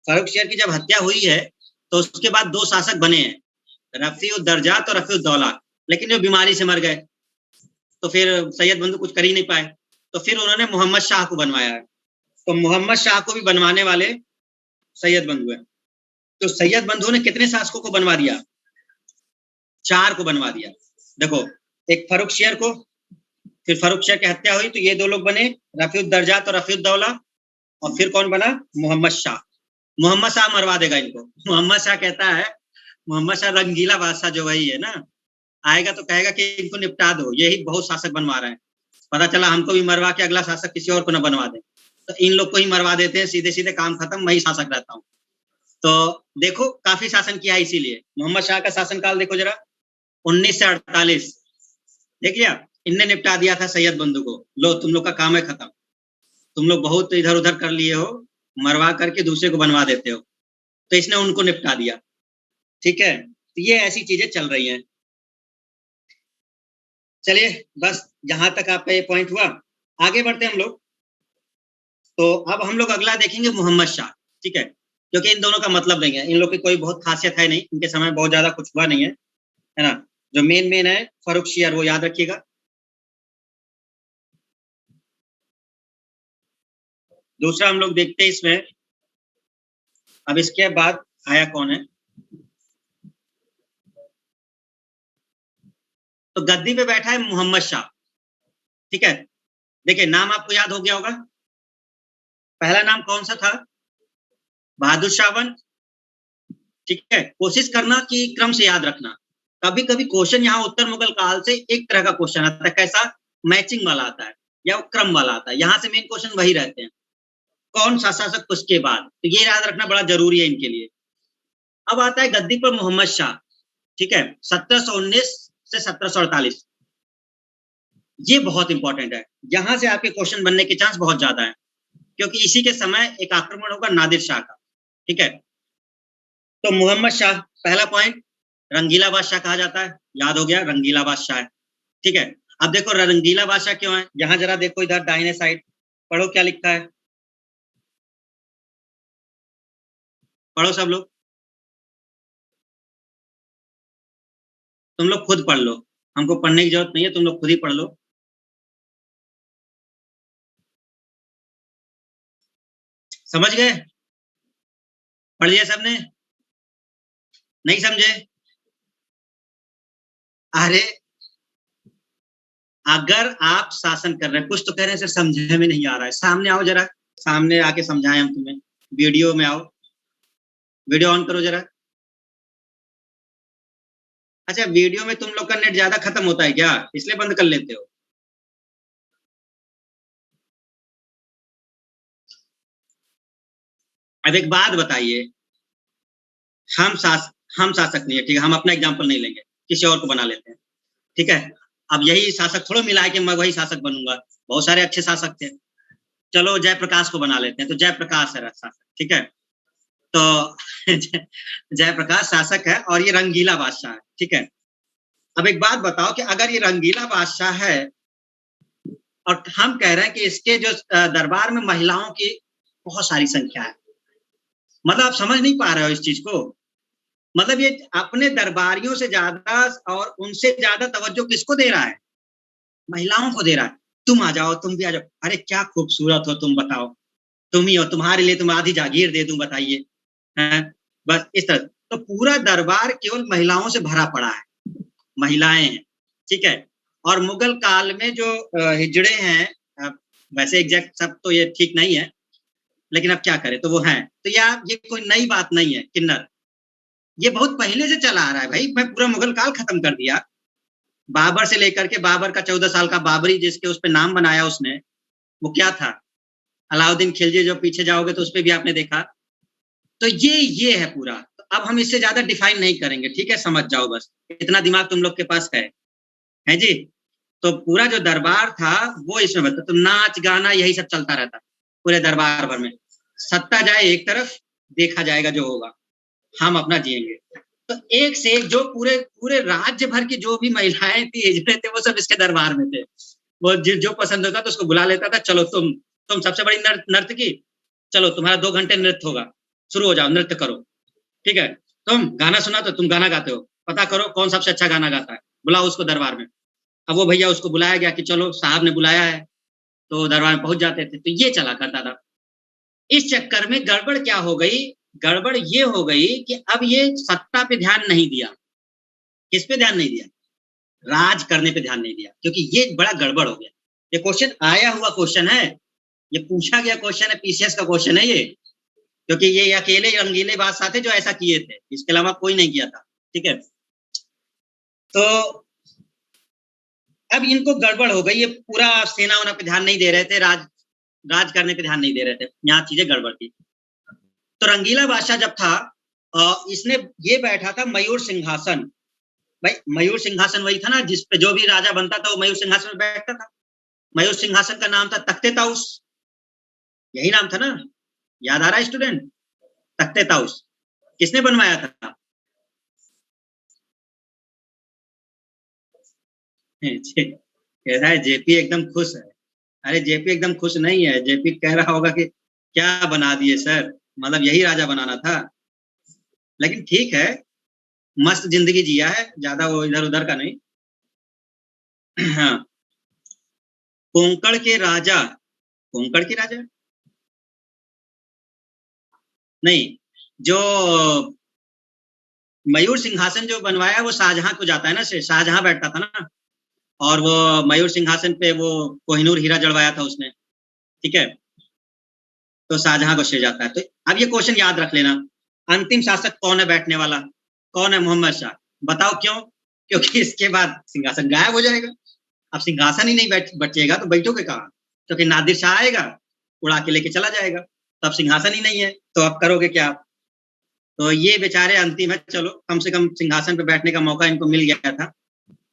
फर्रुखसियर की जब हत्या हुई है, तो उसके बाद 2 शासक बने हैं, रफीउद्दर्जात और रफीउद्दौला। लेकिन वो बीमारी से मर गए, तो फिर सैयद बंधु कुछ कर ही नहीं पाए। तो फिर उन्होंने मोहम्मद शाह को बनवाया है। तो मोहम्मद शाह को भी बनवाने वाले सैयद बंधु हैं। तो सैयद बंधु ने कितने शासकों को बनवा दिया? 4 को बनवा दिया। देखो, एक फर्रुखसियर को, फिर फर्रुखसियर की हत्या हुई तो ये 2 लोग बने, रफीउद्दर्जात और रफीउद्दौला। और फिर कौन बना? मोहम्मद शाह। मोहम्मद शाह मरवा देगा इनको। मोहम्मद शाह कहता है, मोहम्मद शाह रंगीला बादशाह जो वही है ना, आएगा तो कहेगा कि इनको निपटा दो, यही बहुत शासक बनवा रहे हैं। पता चला हमको भी मरवा के अगला शासक किसी और को न बनवा दे, तो इन लोग को ही मरवा देते हैं, सीधे सीधे काम खत्म, मैं ही शासक रहता हूँ। तो देखो काफी शासन किया है, इसीलिए मोहम्मद शाह का शासनकाल देखो जरा, 19 से 48, देख लिया। इनने निपटा दिया था सैयद बंधु को, लो तुम लोग का काम है खत्म, तुम लोग बहुत इधर उधर कर लिए हो, मरवा करके दूसरे को बनवा देते हो, तो इसने उनको निपटा दिया। ठीक है, तो ये ऐसी चीजें चल रही हैं। चलिए बस जहां तक आपका ये पॉइंट हुआ, आगे बढ़ते हैं हम लोग। तो अब हम लोग अगला देखेंगे मोहम्मद शाह। ठीक है, क्योंकि इन दोनों का मतलब नहीं है, इन लोग की कोई बहुत खासियत है नहीं, इनके समय बहुत ज्यादा कुछ हुआ नहीं है ना। जो मेन है फर्रुख शियर, वो याद रखिएगा। दूसरा हम लोग देखते हैं इसमें, अब इसके बाद आया कौन है, तो गद्दी पे बैठा है मोहम्मद शाह। ठीक है, देखिए नाम आपको याद हो गया होगा। पहला नाम कौन सा था, बहादुर शाहवन। ठीक है, कोशिश करना कि क्रम से याद रखना। कभी कभी क्वेश्चन यहाँ उत्तर मुगल काल से एक तरह का क्वेश्चन आता है, कैसा, मैचिंग वाला आता है या क्रम वाला आता है, यहाँ से मेन क्वेश्चन वही रहते हैं, कौन सा शासक उसके बाद, तो ये याद रखना बड़ा जरूरी है इनके लिए। अब आता है गद्दी पर मोहम्मद शाह। ठीक है, 1719 से 1748, ये बहुत इंपॉर्टेंट है, यहां से आपके क्वेश्चन बनने के चांस बहुत ज्यादा है, क्योंकि इसी के समय एक आक्रमण होगा नादिर शाह का। ठीक है, तो मोहम्मद शाह पहला पॉइंट, रंगीला बादशाह कहा जाता है, याद हो गया, रंगीला बादशाह है। ठीक है, अब देखो रंगीला बादशाह क्यों है, यहां जरा देखो इधर दाहिने साइड, पढ़ो क्या लिखा है, पढ़ो सब लोग, तुम लोग खुद पढ़ लो, हमको पढ़ने की जरूरत नहीं है, तुम लोग खुद ही पढ़ लो। समझ गए, पढ़ लिया सबने, नहीं समझे, अरे अगर आप शासन कर रहे हैं, कुछ तो कह रहे हैं सर समझे में नहीं आ रहा है, सामने आओ जरा, सामने आके समझाएं हम तुम्हें, वीडियो में आओ, वीडियो ऑन करो जरा। अच्छा, वीडियो में तुम लोग का नेट ज्यादा खत्म होता है क्या, इसलिए बंद कर लेते हो। अब एक बात बताइए, हम शास हम शासक नहीं है, ठीक है, हम अपना एग्जाम्पल नहीं लेंगे, किसी और को बना लेते हैं। ठीक है, अब यही शासक थोड़ा मिला है कि मैं वही शासक बनूंगा, बहुत सारे अच्छे शासक थे, चलो जयप्रकाश को बना लेते हैं, तो जयप्रकाश है शासक। ठीक है, तो जयप्रकाश शासक है और ये रंगीला बादशाह है। ठीक है, अब एक बात बताओ कि अगर ये रंगीला बादशाह है और हम कह रहे हैं कि इसके जो दरबार में महिलाओं की बहुत सारी संख्या है, मतलब आप समझ नहीं पा रहे हो इस चीज को, मतलब ये अपने दरबारियों से ज्यादा और उनसे ज्यादा तवज्जो किसको दे रहा है, महिलाओं को दे रहा है। तुम आ जाओ, तुम भी आ जाओ, अरे क्या खूबसूरत हो तुम, बताओ, तुम ही हो, तुम्हारे लिए तुम आधी जागीर दे दूं, बताइए, बस इस तरह। तो पूरा दरबार केवल महिलाओं से भरा पड़ा है, महिलाएं हैं। ठीक है, और मुगल काल में जो हिजड़े हैं, वैसे एग्जैक्ट सब तो ये ठीक नहीं है, लेकिन अब क्या करें, तो वो हैं, तो ये कोई नई बात नहीं है किन्नर, ये बहुत पहले से चला आ रहा है भाई, मैं पूरा मुगल काल खत्म कर दिया, बाबर से लेकर के, बाबर का 14 साल का बाबरी जिसके उस पर नाम बनाया उसने, वो क्या था, अलाउद्दीन खिलजी, जो पीछे जाओगे तो उस पर भी आपने देखा, तो ये है पूरा। तो अब हम इससे ज्यादा डिफाइन नहीं करेंगे, ठीक है, समझ जाओ बस, इतना दिमाग तुम लोग के पास है जी। तो पूरा जो दरबार था वो इसमें बता, तो नाच गाना यही सब चलता रहता पूरे दरबार भर में, सत्ता जाए एक तरफ, देखा जाएगा जो होगा, हम अपना जिएंगे। तो एक से एक जो पूरे पूरे राज्य भर की जो भी महिलाएं थी, हिजड़े थे, वो सब इसके दरबार में थे, वो जो पसंद होता था उसको बुला लेता था, चलो तुम सबसे बड़ी नर्तकी, चलो तुम्हारा 2 घंटे नृत्य होगा, शुरू हो जाओ, नृत्य करो। ठीक है, तुम गाना सुना तो तुम गाना गाते हो, पता करो कौन सबसे अच्छा गाना गाता है, बुलाओ उसको दरबार में। अब वो भैया, उसको बुलाया गया कि चलो साहब ने बुलाया है, तो दरबार में पहुंच जाते थे, तो ये चला करता था। इस चक्कर में गड़बड़ क्या हो गई, गड़बड़ ये हो गई कि अब ये सत्ता पे ध्यान नहीं दिया, किस पे ध्यान नहीं दिया, राज करने पे ध्यान नहीं दिया, क्योंकि ये बड़ा गड़बड़ हो गया। ये क्वेश्चन आया हुआ क्वेश्चन है, ये पूछा गया क्वेश्चन है, पीसीएस का क्वेश्चन है ये, क्योंकि ये अकेले रंगीले बादशाह थे जो ऐसा किए थे, इसके अलावा कोई नहीं किया था। ठीक है, तो अब इनको गड़बड़ हो गई, ये पूरा सेना उना पे ध्यान नहीं दे रहे थे, राज करने पे ध्यान नहीं दे रहे थे, यहाँ चीजें गड़बड़ थी। तो रंगीला बादशाह जब था, इसने ये बैठा था मयूर सिंहासन, भाई मयूर सिंहासन वही था ना जिसपे जो भी राजा बनता था वो मयूर सिंहासन में बैठता था। मयूर सिंहासन का नाम था तख्ते ताउस, यही नाम था ना, याद आ रहा है स्टूडेंट? तख्ते ताउस किसने बनवाया था? कह रहा है जेपी एकदम खुश है। अरे जेपी एकदम खुश नहीं है, जेपी कह रहा होगा कि क्या बना दिए सर, मतलब यही राजा बनाना था। लेकिन ठीक है, मस्त जिंदगी जिया है, ज्यादा वो इधर उधर का नहीं। हाँ, कोंकण के राजा, कोंकण के राजा नहीं, जो मयूर सिंहासन जो बनवाया वो शाहजहां को जाता है ना, से शाहजहां बैठता था ना, और वो मयूर सिंहासन पे वो कोहिनूर हीरा जड़वाया था उसने, ठीक है, तो शाहजहां को श्रेय जाता है। तो अब ये क्वेश्चन याद रख लेना, अंतिम शासक कौन है बैठने वाला? कौन है? मोहम्मद शाह। बताओ क्यों? क्योंकि इसके बाद सिंहासन गायब हो जाएगा। अब सिंहासन ही नहीं बचेगा तो बैठोगे कहाँ? क्योंकि नादिर शाह आएगा, उड़ा के लेके चला जाएगा, तब सिंहासन ही नहीं है, तो अब करोगे क्या? तो ये बेचारे अंतिम है, चलो कम से कम सिंहासन पे बैठने का मौका इनको मिल गया था।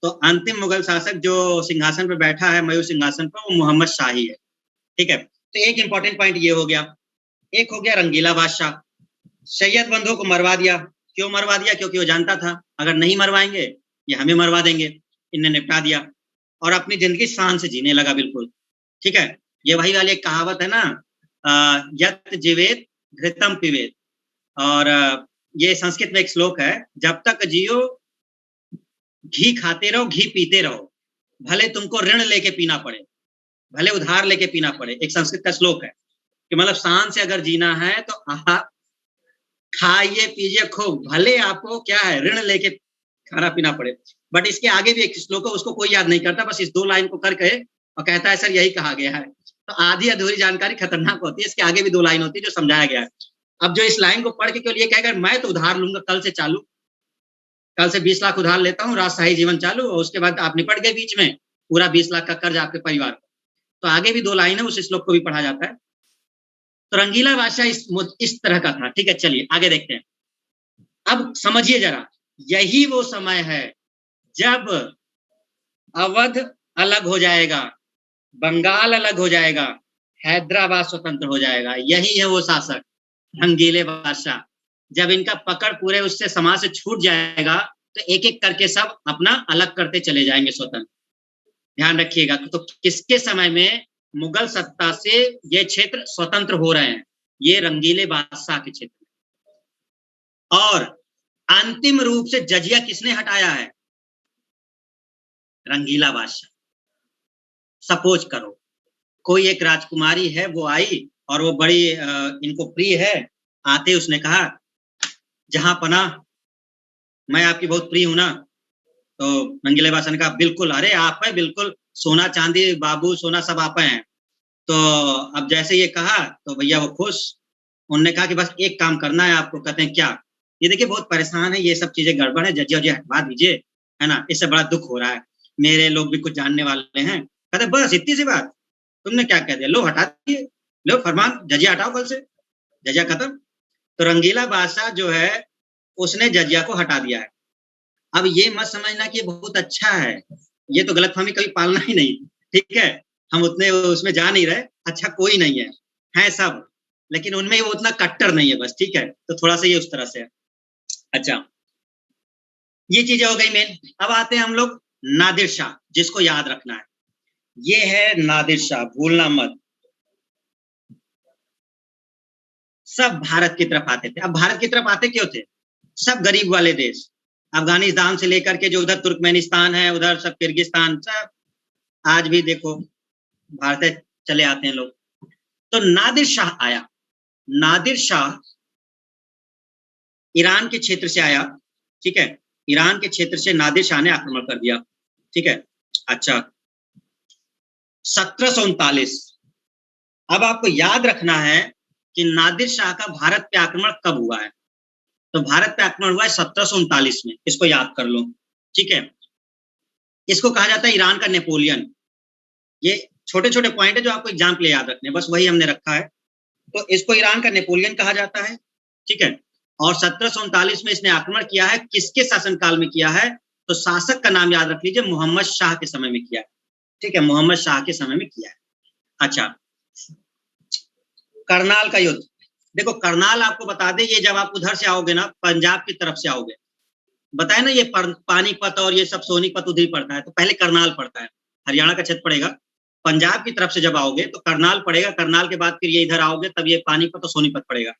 तो अंतिम मुगल शासक जो सिंहासन पे बैठा है मयूर सिंहासन पर, वो मोहम्मद शाही है, ठीक है। तो एक इंपॉर्टेंट पॉइंट ये हो गया। एक हो गया रंगीला बादशाह, सैयद बंधु को मरवा दिया। क्यों मरवा दिया? क्योंकि वो जानता था अगर नहीं मरवाएंगे ये हमें मरवा देंगे, इनने निपटा दिया और अपनी जिंदगी शान से जीने लगा, बिल्कुल ठीक है। ये वही वाली एक कहावत है ना, यत जीवेत घृतम पिबेत, और ये संस्कृत में एक श्लोक है, जब तक जियो घी खाते रहो, घी पीते रहो, भले तुमको ऋण लेके पीना पड़े, भले उधार लेके पीना पड़े। एक संस्कृत का श्लोक है कि मतलब शान से अगर जीना है तो आप खाइए पीजिए खूब, भले आपको क्या है ऋण लेके खाना पीना पड़े। बट इसके आगे भी एक श्लोक है, उसको कोई याद नहीं करता, बस इस दो लाइन को करके और कहता है सर यही कहा गया है। तो आधी अधूरी जानकारी खतरनाक होती है, इसके आगे भी दो लाइन होती है जो समझाया गया है। अब जो इस लाइन को पढ़ के केवल ये कहेगा मैं तो उधार लूंगा कल से चालू, कल से 20 लाख उधार लेता हूँ, राजशाही जीवन चालू, और उसके बाद आप निपट गए बीच में, पूरा 20 लाख का कर्ज आपके परिवार को। तो आगे भी दो लाइन है, उस श्लोक को भी पढ़ा जाता है। तो रंगीला बादशाह इस तरह का था, ठीक है। चलिए आगे देखते हैं। अब समझिए जरा, यही वो समय है जब अवध अलग हो जाएगा, बंगाल अलग हो जाएगा, हैदराबाद स्वतंत्र हो जाएगा। यही है वो शासक रंगीले बादशाह। जब इनका पकड़ पूरे उससे समाज से छूट जाएगा तो एक एक करके सब अपना अलग करते चले जाएंगे स्वतंत्र। ध्यान रखिएगा। तो किसके समय में मुगल सत्ता से ये क्षेत्र स्वतंत्र हो रहे हैं? ये रंगीले बादशाह के क्षेत्र में। और अंतिम रूप से जजिया किसने हटाया है? रंगीला बादशाह। सपोज करो कोई एक राजकुमारी है, वो आई और वो बड़ी इनको प्रिय है, आते उसने कहा जहां पना मैं आपकी बहुत प्रिय हूं ना। तो रंगीले बादशाह ने कहा बिल्कुल, अरे आप है बिल्कुल, सोना चांदी बाबू सोना सब आप हैं। तो अब जैसे ये कहा तो भैया वो खुश, उन्होंने कहा कि बस एक काम करना है आपको। कहते हैं क्या? ये देखिए बहुत परेशान है, ये सब चीजें गड़बड़ है, जजिया वजिया हटवा दीजिए, है ना, इससे बड़ा दुख हो रहा है, मेरे लोग भी कुछ जानने वाले हैं। कहते बस इतनी सी बात, तुमने क्या कह दिया, लो हटा दिए, लो फरमान जजिया हटाओ कल से, जजिया खत्म। तो रंगीला बादशाह जो है उसने जजिया को हटा दिया है। अब ये मत समझना कि बहुत अच्छा है, ये तो गलतफहमी कभी पालना ही नहीं, ठीक है। हम उतने उसमें जा नहीं रहे, अच्छा कोई नहीं है सब, लेकिन उनमें वो उतना कट्टर नहीं है बस, ठीक है। तो थोड़ा सा ये उस तरह से है। अच्छा, ये चीजें हो गई मेन। अब आते हैं हम लोग नादिर शाह, जिसको याद रखना है, ये है नादिर शाह, भूलना मत। सब भारत की तरफ आते थे। अब भारत की तरफ आते क्यों थे? सब गरीब वाले देश, अफगानिस्तान से लेकर के जो उधर तुर्कमेनिस्तान है, उधर सब किर्गिस्तान, सब आज भी देखो भारत चले आते हैं लोग। तो नादिर शाह आया। नादिर शाह ईरान के क्षेत्र से आया, ठीक है। ईरान के क्षेत्र से नादिर शाह ने आक्रमण कर दिया, ठीक है। अच्छा, 1739। अब आपको याद रखना है कि नादिर शाह का भारत पे आक्रमण कब हुआ है। तो भारत पे आक्रमण हुआ है 1739 में, इसको याद कर लो, ठीक है। इसको कहा जाता है ईरान का नेपोलियन। ये छोटे छोटे पॉइंट है जो आपको एग्जाम के लिए याद रखने, बस वही हमने रखा है। तो इसको ईरान का नेपोलियन कहा जाता है, ठीक है। और 1739 में इसने आक्रमण किया है, किसके शासनकाल में किया है? तो शासक का नाम याद रख लीजिए, मोहम्मद शाह के समय में किया है, ठीक है, मोहम्मद शाह के समय में किया है। अच्छा, करनाल का युद्ध, देखो करनाल आपको बता दें, ये जब आप उधर से आओगे ना, पंजाब की तरफ से आओगे, बताए ना ये पानीपत और ये सब सोनीपत उधर ही पड़ता है, तो पहले करनाल पड़ता है, हरियाणा का क्षेत्र पड़ेगा। पंजाब की तरफ से जब आओगे तो करनाल पड़ेगा, करनाल के बाद फिर ये इधर आओगे तब ये पानीपत और सोनीपत पड़ेगा।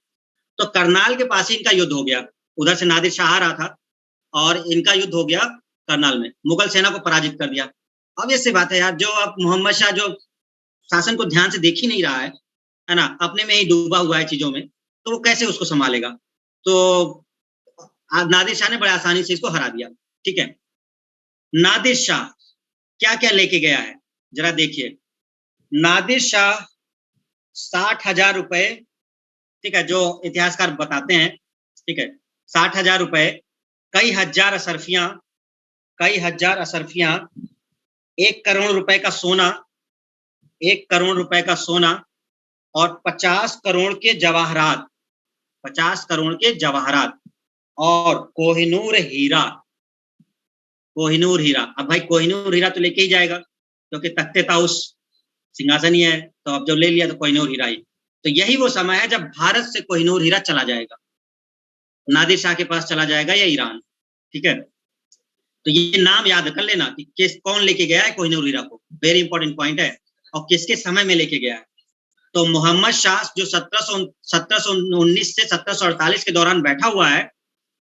तो करनाल के पास ही इनका युद्ध हो गया, उधर से नादिर शाह आ रहा था और इनका युद्ध हो गया करनाल में, मुगल सेना को पराजित कर दिया। अब ये सी बात है यार, जो अब मोहम्मद शाह जो शासन को ध्यान से देख ही नहीं रहा है ना, अपने में ही डूबा हुआ है चीजों में, तो वो कैसे उसको संभालेगा। तो नादिर शाह ने बड़े आसानी से इसको हरा दिया, ठीक है। नादिर शाह क्या क्या लेके गया है जरा देखिए। नादिर शाह 60,000 रुपए, ठीक है, जो इतिहासकार बताते हैं, ठीक है, 60,000 रुपए, कई हजार असरफियां, 1 करोड़ रुपए का सोना, 1 करोड़ रुपए का सोना और 50 करोड़ के जवाहरात, 50 करोड़ के जवाहरात और कोहिनूर हीरा, कोहिनूर हीरा। अब भाई कोहिनूर हीरा तो लेके ही जाएगा क्योंकि तख्ते ताउस सिंहासन ही है, तो अब जब ले लिया तो कोहिनूर हीरा ही। तो यही वो समय है जब भारत से कोहिनूर हीरा चला जाएगा, नादिर शाह के पास चला जाएगा या ईरान, ठीक है। तो ये नाम याद कर लेना कि किस कौन लेके गया है कोहिनूर हीरा को, वेरी इंपॉर्टेंट पॉइंट है, और किसके समय में लेके गया है। तो मोहम्मद शाह जो 1719 से 1748 के दौरान बैठा हुआ है,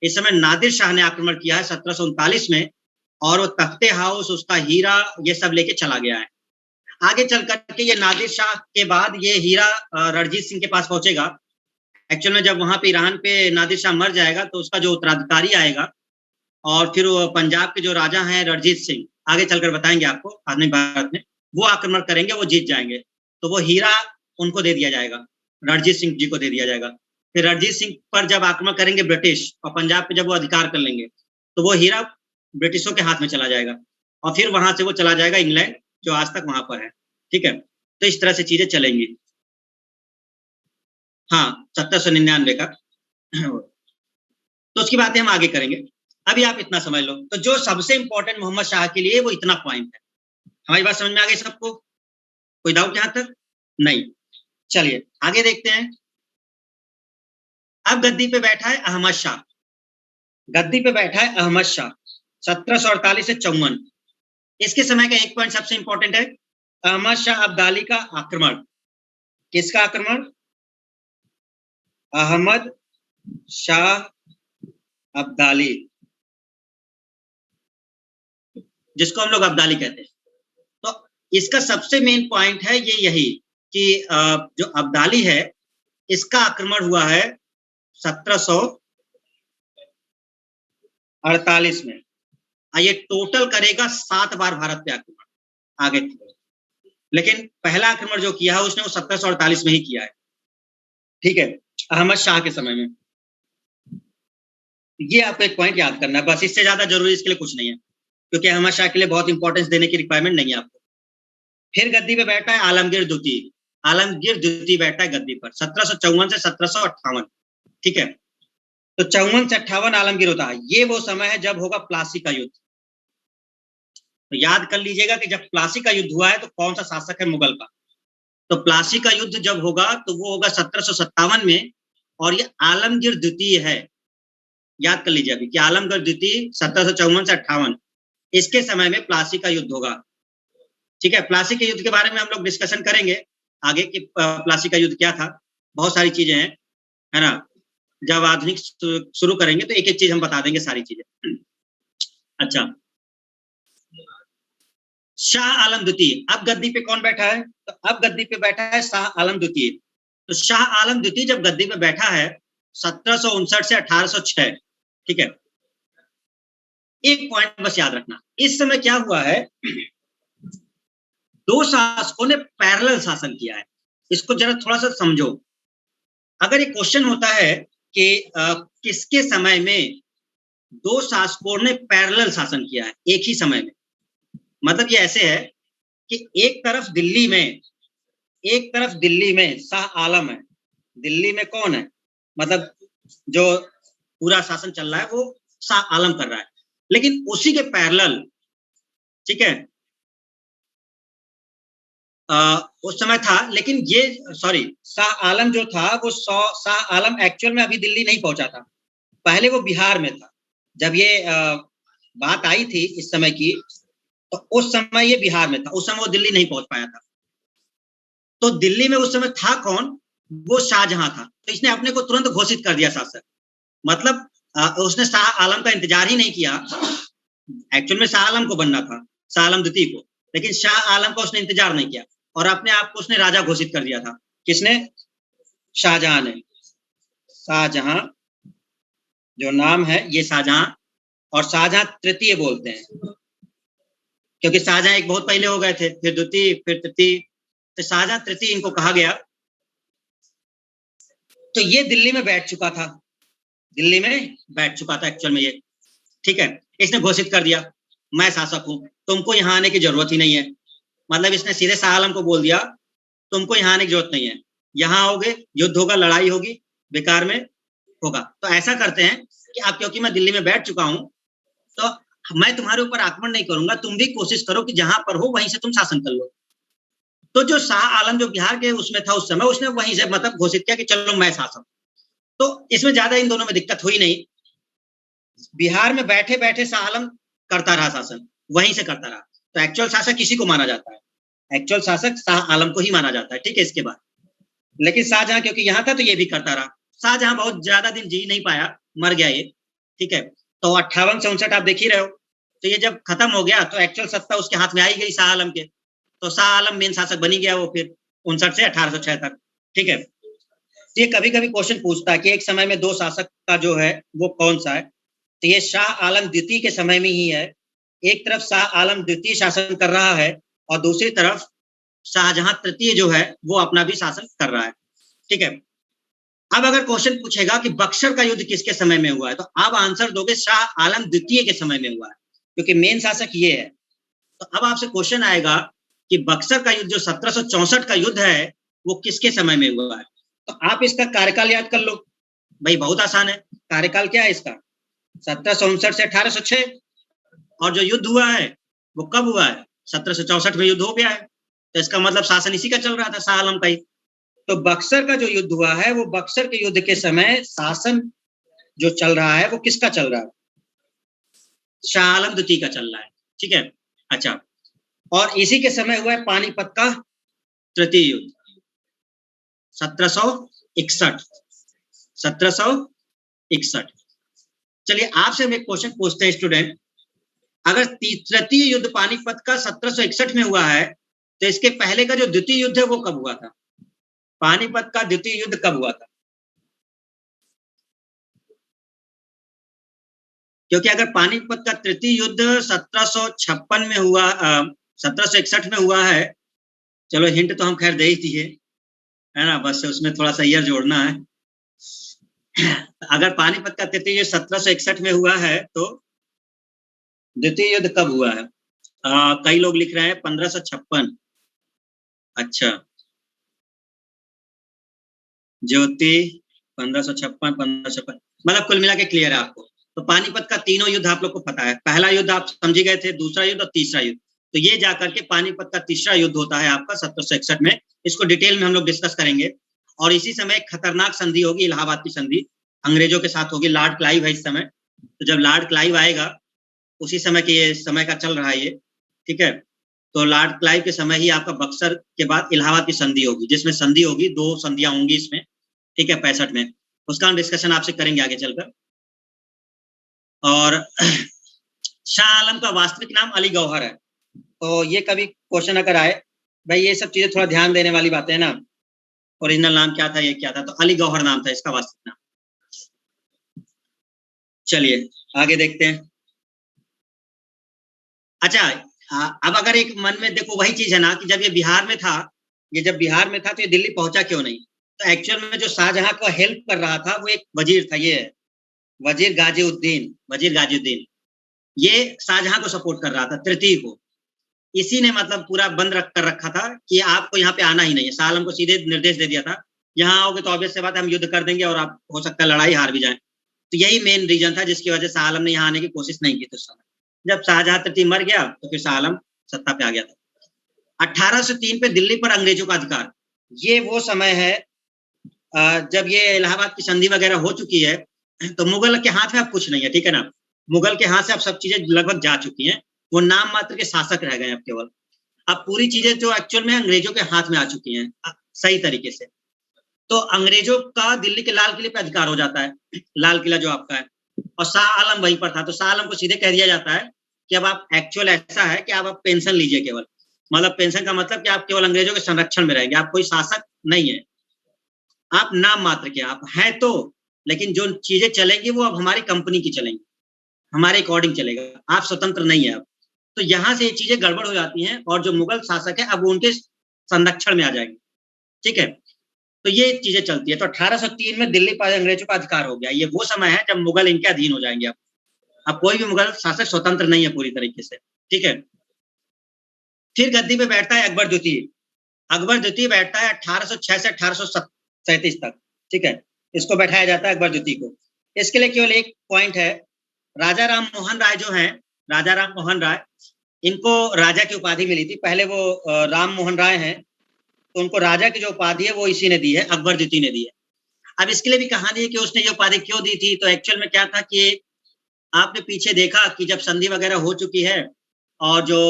इस समय नादिर शाह ने आक्रमण किया है 1739 में, और वो तख्ते हाउस, उसका हीरा, ये सब लेके चला गया है। आगे चल करके ये नादिर शाह के बाद ये हीरा रणजीत सिंह के पास पहुंचेगा। एक्चुअल में जब वहां पे ईरान पे नादिर शाह मर जाएगा तो उसका जो उत्तराधिकारी आएगा, और फिर वो पंजाब के जो राजा हैं रणजीत सिंह, आगे चलकर बताएंगे आपको आधुनिक भारत में, वो आक्रमण करेंगे, वो जीत जाएंगे, तो वो हीरा उनको दे दिया जाएगा, रणजीत सिंह जी को दे दिया जाएगा। फिर रणजीत सिंह पर जब आक्रमण करेंगे ब्रिटिश, और पंजाब पे जब वो अधिकार कर लेंगे, तो वो हीरा ब्रिटिशों के हाथ में चला जाएगा, और फिर वहां से वो चला जाएगा इंग्लैंड, जो आज तक वहां पर है, ठीक है। तो इस तरह से चीजें चलेंगी। हाँ, 1799 का तो उसकी बातें हम आगे करेंगे, अभी आप इतना समझ लो। तो जो सबसे इंपॉर्टेंट मोहम्मद शाह के लिए वो इतना पॉइंट है। हमारी बात समझ में आ गई सबको, कोई डाउट यहां तक नहीं? चलिए आगे देखते हैं। अब गद्दी पे बैठा है अहमद शाह, गद्दी पे बैठा है अहमद शाह 1748 से 54। इसके समय का एक पॉइंट सबसे इंपॉर्टेंट है, अहमद शाह अब्दाली का आक्रमण। किसका आक्रमण? अहमद शाह अब्दाली, जिसको हम लोग अब्दाली कहते हैं। तो इसका सबसे मेन पॉइंट है ये यही कि जो अब्दाली है, इसका आक्रमण हुआ है 1748 में। ये टोटल करेगा 7 बार भारत पे आक्रमण आगे, लेकिन पहला आक्रमण जो किया है उसने वो 1748 में ही किया है, ठीक है, अहमद शाह के समय में। ये आपको एक पॉइंट याद करना है बस, इससे ज्यादा जरूरी इसके लिए कुछ नहीं है, क्योंकि अहमद शाह के लिए बहुत इंपॉर्टेंस देने की रिक्वायरमेंट नहीं है आपको। फिर गद्दी पे बैठा है आलमगीर द्वितीय, आलमगीर द्वितीय बैठा है गद्दी पर 1754 से 1758, ठीक है। तो 54 से 58 आलमगीर होता है, ये वो समय है जब होगा प्लासी का युद्ध। तो याद कर लीजिएगा कि जब प्लासी का युद्ध हुआ है तो कौन सा शासक है मुगल का, तो प्लासी का युद्ध जब होगा तो वो होगा 1757 में, और ये आलमगीर द्वितीय है। याद कर लीजिए अभी कि आलमगीर द्वितीय 1754 से 58, इसके समय में प्लासी का युद्ध होगा, ठीक है। प्लासी के युद्ध के बारे में हम लोग डिस्कशन करेंगे आगे कि प्लासी का युद्ध क्या था, बहुत सारी चीजें हैं, है ना। जब आधुनिक शुरू करेंगे तो एक एक चीज हम बता देंगे सारी चीजें। अच्छा, शाह आलम द्वितीय, अब गद्दी पे कौन बैठा है? तो अब गद्दी पे बैठा है शाह आलम द्वितीय। तो शाह आलम द्वितीय जब गद्दी पे बैठा है 1759 से 1806, ठीक है। एक पॉइंट बस याद रखना, इस समय क्या हुआ है, दो शासकों ने पैरेलल शासन किया है, इसको जरा थोड़ा सा समझो। अगर ये क्वेश्चन होता है कि किसके समय में दो शासकों ने पैरेलल शासन किया है एक ही समय में, मतलब ये ऐसे है कि एक तरफ दिल्ली में शाह आलम है, दिल्ली में कौन है, मतलब जो पूरा शासन चल रहा है वो शाह आलम कर रहा है, लेकिन उसी के पैरेलल, ठीक है, उस समय था, लेकिन ये सॉरी, शाह आलम जो था वो शाह आलम एक्चुअल में अभी दिल्ली नहीं पहुंचा था, पहले वो बिहार में था। जब ये बात आई थी इस समय की, तो उस समय ये बिहार में था, उस समय वो दिल्ली नहीं पहुंच पाया था। तो दिल्ली में उस समय था कौन? वो शाहजहां था। तो इसने अपने को तुरंत घोषित कर दिया शासक, मतलब उसने शाह आलम का इंतजार ही नहीं किया। एक्चुअल में शाह आलम को बनना था, शाह आलम द्वितीय को, लेकिन शाह आलम का उसने इंतजार नहीं किया और अपने आप को उसने राजा घोषित कर दिया था। किसने? शाहजहां ने। शाहजहां जो नाम है ये शाहजहां, और शाहजहां तृतीय बोलते हैं, क्योंकि शाहजहां एक बहुत पहले हो गए थे, फिर द्वितीय, फिर तृतीय, तो शाहजहां तृतीय इनको कहा गया। तो ये दिल्ली में बैठ चुका था, दिल्ली में बैठ चुका था एक्चुअल में ये, ठीक है। इसने घोषित कर दिया मैं शासक हूं, तुमको यहाँ आने की जरूरत ही नहीं है। मतलब इसने सीधे शाह आलम को बोल दिया तुमको यहाँ आने की जरूरत नहीं है, यहाँ आओगे युद्ध होगा, लड़ाई होगी, बेकार में होगा। तो ऐसा करते हैं कि अब क्योंकि मैं दिल्ली में बैठ चुका हूं, तो मैं तुम्हारे ऊपर आक्रमण नहीं करूंगा, तुम भी कोशिश करो कि जहां पर हो वहीं से तुम शासन कर लो। तो जो शाह आलम जो बिहार के उसमें था उस समय, उसने वहीं से मतलब घोषित किया कि चलो मैं शासक। तो इसमें ज्यादा इन दोनों में दिक्कत हुई नहीं। बिहार में बैठे बैठे शाह आलम करता रहा शासन, वहीं से करता रहा। तो एक्चुअल शासक किसी को माना जाता है? एक्चुअल शासक शाह आलम को ही माना जाता है, ठीक है। इसके बाद लेकिन शाहजहां क्योंकि यहाँ था तो ये भी करता रहा। शाहजहां बहुत ज्यादा दिन जी नहीं पाया, मर गया ये, ठीक है। तो 58 से 59 आप देख ही रहे हो। तो ये जब खत्म हो गया तो एक्चुअल सत्ता उसके हाथ में आई गई शाह आलम के, तो शाह आलम मेन शासक बनी गया वो फिर 59 से 1806 तक, ठीक है। तो ये कभी कभी क्वेश्चन पूछता है कि एक समय में दो शासक का जो है वो कौन सा है। तो ये शाह आलम द्वितीय के समय में ही है। एक तरफ शाह आलम द्वितीय शासन कर रहा है और दूसरी तरफ शाहजहां तृतीय जो है वो अपना भी शासन कर रहा है, ठीक है। अब अगर क्वेश्चन पूछेगा कि बक्सर का युद्ध किसके समय में हुआ है, तो आप आंसर दोगे शाह आलम द्वितीय के समय में हुआ है, क्योंकि मेन शासक ये है। तो अब आपसे क्वेश्चन आएगा कि बक्सर का युद्ध जो 1764 का युद्ध है वो किसके समय में हुआ है। तो आप इसका कार्यकाल याद कर लो भाई, बहुत आसान है। कार्यकाल क्या है इसका? 1759 से 1806। और जो युद्ध हुआ है वो कब हुआ है? 1764 में युद्ध हो गया है, तो इसका मतलब शासन इसी का चल रहा था, शाह आलम का ही। तो बक्सर का जो युद्ध हुआ है वो बक्सर के युद्ध के समय शासन जो चल रहा है वो किसका चल रहा है? शाह आलम द्वितीय का चल रहा है, ठीक है। अच्छा, और इसी के समय हुआ है पानीपत का तृतीय युद्ध, 1761। 1761। चलिए आपसे हम एक क्वेश्चन पूछते हैं स्टूडेंट, अगर तृतीय युद्ध पानीपत का 1761 में हुआ है तो इसके पहले का जो द्वितीय युद्ध है वो कब हुआ था? पानीपत का द्वितीय युद्ध कब हुआ था? क्योंकि अगर पानीपत का तृतीय युद्ध 1756 में हुआ, 1761 में हुआ है, चलो हिंट तो हम खैर दे ही दिए है ना, बस उसमें थोड़ा सा ईयर जोड़ना है। अगर पानीपत का तृतीय युद्ध 1761 में हुआ है तो द्वितीय युद्ध कब हुआ है? कई लोग लिख रहे हैं 1556। अच्छा, ज्योति 1556, 1556, मतलब कुल मिला के क्लियर है आपको। तो पानीपत का तीनों युद्ध आप लोग को पता है, पहला युद्ध आप समझ गए थे, दूसरा युद्ध और तीसरा युद्ध। तो ये जाकर के पानीपत का तीसरा युद्ध होता है आपका 1761 में। इसको डिटेल में हम लोग डिस्कस करेंगे। और इसी समय एक खतरनाक संधि होगी, इलाहाबाद की संधि, अंग्रेजों के साथ होगी। लॉर्ड क्लाइव है इस समय। तो जब लॉर्ड क्लाइव आएगा उसी समय के, ये समय का चल रहा है ये, ठीक है। तो लॉर्ड क्लाइव के समय ही आपका बक्सर के बाद इलाहाबाद की संधि होगी, जिसमें संधि होगी, 2 संधियां होंगी इसमें, ठीक है, 65 में। उसका हम डिस्कशन आपसे करेंगे आगे चलकर। और शाह आलम का वास्तविक नाम अली गौहर है। तो ये कभी क्वेश्चन अगर आए, भाई ये सब चीजें थोड़ा ध्यान देने वाली बातें है ना, ओरिजिनल नाम क्या था, ये क्या था, तो अली गौहर नाम था इसका वास्तविक नाम। चलिए आगे देखते हैं। अच्छा, अब अगर एक मन में देखो वही चीज है ना कि जब ये बिहार में था, ये जब बिहार में था तो ये दिल्ली पहुंचा क्यों नहीं? तो एक्चुअल में जो शाहजहां को हेल्प कर रहा था वो एक वजीर था, ये है वजीर गाजीउद्दीन। वजीर गाजीउद्दीन ये शाहजहां को सपोर्ट कर रहा था, तृतीय को। इसी ने मतलब पूरा बंद रख कर रखा था कि आपको यहाँ पे आना ही नहीं है। शाह आलम को सीधे निर्देश दे दिया था, यहाँ आओगे तो ऑब्वियस से बात है हम युद्ध कर देंगे और आप हो सकता है लड़ाई हार भी जाए। तो यही मेन रीजन था जिसकी वजह से शाह आलम ने यहाँ आने की कोशिश नहीं की थी उस समय। जब शाहजहां तृतीय मर गया तो फिर शाह आलम सत्ता पे आ गया था। 1803 पे दिल्ली पर अंग्रेजों का अधिकार, ये वो समय है जब ये इलाहाबाद की संधि वगैरह हो चुकी है, तो मुगल के हाथ में अब कुछ नहीं है, ठीक है ना। मुगल के हाथ से अब सब चीजें लगभग जा चुकी हैं, वो नाम मात्र के शासक रह गए अब केवल। अब पूरी चीजें जो एक्चुअल में अंग्रेजों के हाथ में आ चुकी हैं सही तरीके से। तो अंग्रेजों का दिल्ली के लाल किले पे अधिकार हो जाता है, लाल किला जो आपका है, और शाह आलम वहीं पर था। तो शाह आलम को सीधे कह दिया जाता है कि अब आप एक्चुअल ऐसा है कि आप पेंशन लीजिए केवल, मतलब पेंशन का मतलब कि आप केवल अंग्रेजों के संरक्षण में रहेंगे, आप कोई शासक नहीं है, आप नाम मात्र के आप हैं तो, लेकिन जो चीजें चलेंगी वो अब हमारी कंपनी की चलेंगी, हमारे अकॉर्डिंग चलेगा, आप स्वतंत्र नहीं है अब। तो यहाँ से ये चीजें गड़बड़ हो जाती हैं और जो मुगल शासक है अब वो उनके संरक्षण में आ जाएंगे, ठीक है। तो ये चीजें चलती है। तो 1803 में दिल्ली पर अंग्रेजों का अधिकार हो गया। ये वो समय है जब मुगल इनके अधीन हो जाएंगे। अब कोई भी मुगल शासक स्वतंत्र नहीं है पूरी तरीके से, ठीक है। फिर गद्दी पे बैठता है अकबर द्वितीय। अकबर द्वितीय बैठता है 1806 से 1837 तक, ठीक है। इसको बैठाया जाता है अकबर द्वितीय को। इसके लिए केवल एक पॉइंट है, राजा राम मोहन राय जो हैं, राजा राम मोहन राय, इनको राजा की उपाधि मिली थी। पहले वो राम मोहन राय हैं, तो उनको राजा की जो उपाधि है वो इसी ने दी है, अकबर द्वितीय ने दी है। अब इसके लिए भी कहानी है कि उसने ये उपाधि क्यों दी थी। तो एक्चुअल में क्या था कि आपने पीछे देखा कि जब संधि वगैरह हो चुकी है और जो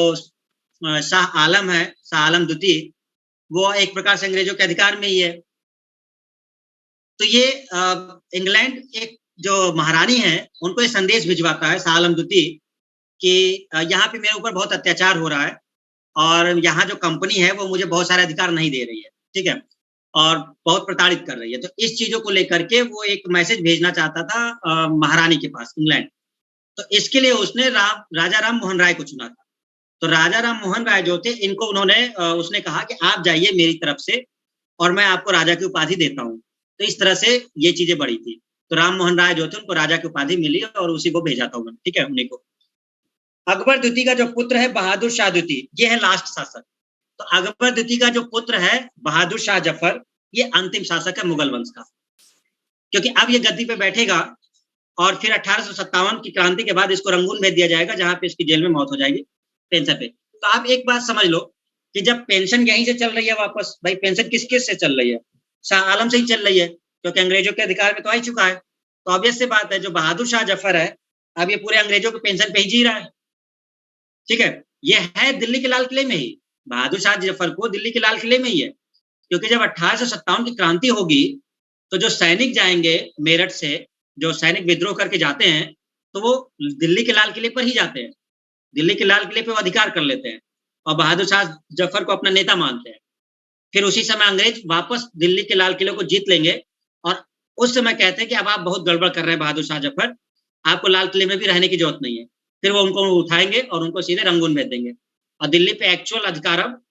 शाह आलम है, शाह आलम द्वितीय, वो एक प्रकार से अंग्रेजों के अधिकार में ही है। तो ये इंग्लैंड एक जो महारानी है उनको ये संदेश भिजवाता है शाह आलम द्वितीय कि यहाँ पे मेरे ऊपर बहुत अत्याचार हो रहा है और यहाँ जो कंपनी है वो मुझे बहुत सारे अधिकार नहीं दे रही है, ठीक है, और बहुत प्रताड़ित कर रही है। तो इस चीजों को लेकर के वो एक मैसेज भेजना चाहता था महारानी के पास, इंग्लैंड। तो इसके लिए उसने राजा राम मोहन राय को चुना था। तो राजा राम मोहन राय जो थे, इनको उन्होंने उसने कहा कि आप जाइए मेरी तरफ से और मैं आपको राजा की उपाधि देता हूँ। तो इस तरह से ये चीजें बढ़ी थी। तो राम मोहन राय जो थे उनको राजा की उपाधि मिली और उसी को भेजा था उन्होंने, ठीक है, उन्हीं को। अकबर द्वितीय का जो पुत्र है बहादुर शाह द्वितीय, ये है लास्ट शासक। तो अकबर द्वितीय का जो पुत्र है बहादुर शाह जफर, ये अंतिम शासक है मुगल वंश का, क्योंकि अब ये गद्दी पे बैठेगा और फिर 1857 की क्रांति के बाद इसको रंगून भेज दिया जाएगा, जहां पे इसकी जेल में मौत हो जाएगी पेंशन पे। तो आप एक बात समझ लो कि जब पेंशन यहीं से चल रही है वापस, भाई पेंशन किस किस से चल रही है, शाह आलम से ही चल रही है, क्योंकि अंग्रेजों के अधिकार में तो आ ही चुका है। तो ऑब्वियस से बात है, जो बहादुर शाह जफर है अब ये पूरे अंग्रेजों के पेंशन पे ही जी रहा है, ठीक है। ये है दिल्ली के लाल किले में ही, बहादुर शाह जफर को दिल्ली के लाल किले में ही है, क्योंकि जब 1857 की क्रांति होगी तो जो सैनिक जाएंगे मेरठ से, जो सैनिक विद्रोह करके जाते हैं, तो वो दिल्ली के लाल किले पर ही जाते हैं, दिल्ली के लाल किले पे वो अधिकार कर लेते हैं और बहादुर शाह जफर को अपना नेता मानते हैं। फिर उसी समय अंग्रेज वापस दिल्ली के लाल किले को जीत लेंगे और उस समय कहते हैं कि अब आप बहुत गड़बड़ कर रहे हैं बहादुर शाह जफर, आपको लाल किले में भी रहने की जरूरत नहीं है। फिर वो उनको उठाएंगे और उनको सीधे रंगून भेज देंगे और दिल्ली पे एक्चुअल अधिकार अब